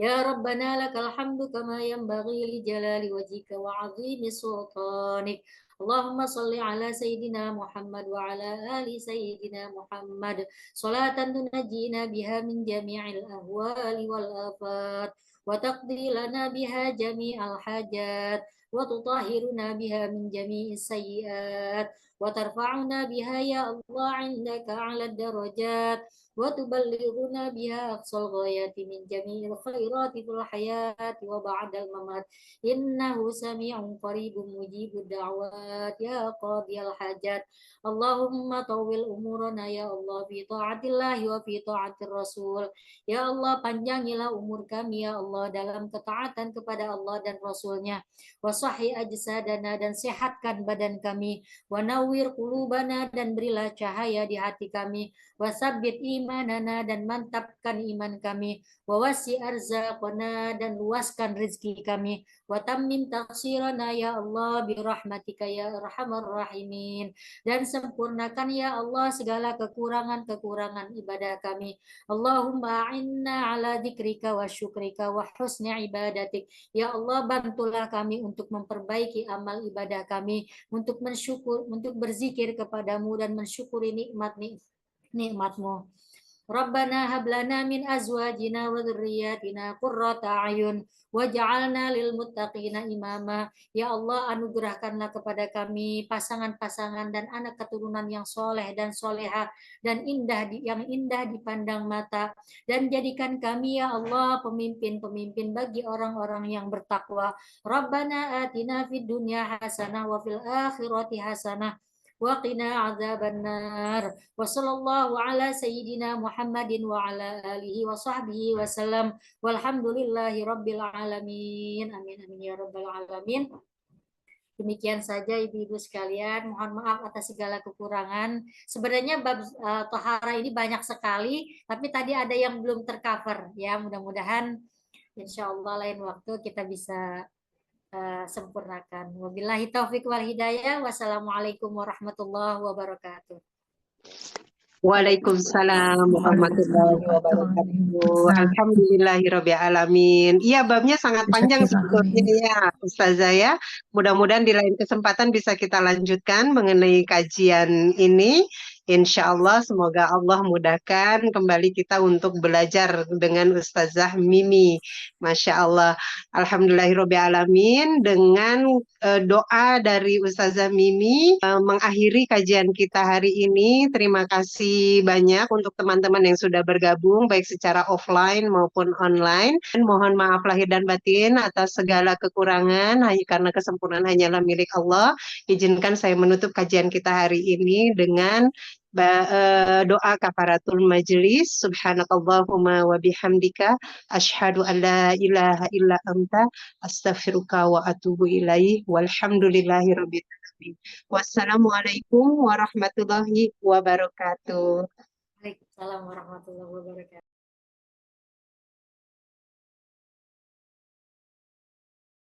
Ya Rabbana lakal hamdu kama yanbaghi li jalali wajhika wa 'azimi sultanik. Allahumma salli ala Sayyidina Muhammad wa ala ali Sayyidina Muhammad. Salatan tunajjina biha min jami'il ahwali wal afat. Wa taqdi lana biha jami'al hajat. Wa tutahhiruna biha min jami'is sayyi'at. Wa tarfa'una biha ya Allah 'indaka 'ala darajat. Wa tuballighuna biha aqsal ghayati min jami'il khairati fil hayati wa ba'dal mamat. Innahu sami'un qaribun mujibud da'wat ya qadiyal hajat. Allahumma tawwil umurana ya Allah fi ta'atillah wa fi ta'atir rasul. Ya Allah, panjangilah umur kami ya Allah dalam ketaatan kepada Allah dan Rasulnya. Wa sahhi ajsadana, dan sehatkan badan kami. Wa nawwir qulubana, dan berilah cahaya di hati kami. Wa sabbit imanana, dan mantapkan iman kami. Wa wasi arzaqana, dan luaskan rezeki kami. Wa tammim taqsirana ya Allah birahmatika ya arhamar rahimin, dan sempurnakan ya Allah segala kekurangan-kekurangan ibadah kami. Allahumma a'inna ala dzikrika wa syukrika wa husni ibadatik. Ya Allah, bantulah kami untuk memperbaiki amal ibadah kami, untuk berzikir kepadamu dan mensyukuri nikmat-Mu. Rabbana hab lana min azwajina wa dzurriyyatina qurrata a'yun waj'alna lil muttaqina imama. Ya Allah, anugerahkanlah kepada kami pasangan-pasangan dan anak keturunan yang soleh dan soleha dan yang indah dipandang mata, dan jadikan kami ya Allah pemimpin-pemimpin bagi orang-orang yang bertakwa. Rabbana atina fid dunya hasanah wa fil akhirati hasanah wa qina adzabannar. Wa sallallahu ala sayyidina Muhammadin wa ala alihi wa sahbihi wasallam. Walhamdulillahi rabbil alamin. Amin amin ya rabbal alamin. Demikian saja ibu-ibu sekalian, mohon maaf atas segala kekurangan. Sebenarnya bab tohara ini banyak sekali, tapi tadi ada yang belum tercover ya. Mudah-mudahan insya Allah lain waktu kita bisa sempurnakan. Wabillahi taufik wal hidayah. Wassalamualaikum warahmatullahi wabarakatuh. Waalaikumsalam warahmatullahi wabarakatuh. Alhamdulillahirabbil alamin. Iya, babnya sangat panjang sebetulnya ya, Ustazah ya. Mudah-mudahan di lain kesempatan bisa kita lanjutkan mengenai kajian ini. Insya Allah, semoga Allah mudahkan kembali kita untuk belajar dengan Ustazah Mimi. Masya Allah. Alhamdulillahirabbil alamin. Dengan doa dari Ustazah Mimi mengakhiri kajian kita hari ini. Terima kasih banyak untuk teman-teman yang sudah bergabung baik secara offline maupun online. Dan mohon maaf lahir dan batin atas segala kekurangan, karena kesempurnaan hanyalah milik Allah. Izinkan saya menutup kajian kita hari ini dengan doa kafaratul majlis. Subhanakallahumma wa bihamdika asyhadu an la ilaha illa anta astaghfiruka wa atubu ilaih. Walhamdulillahirabbil alamin. Wassalamualaikum warahmatullahi wabarakatuh. Waalaikumsalam warahmatullahi wabarakatuh.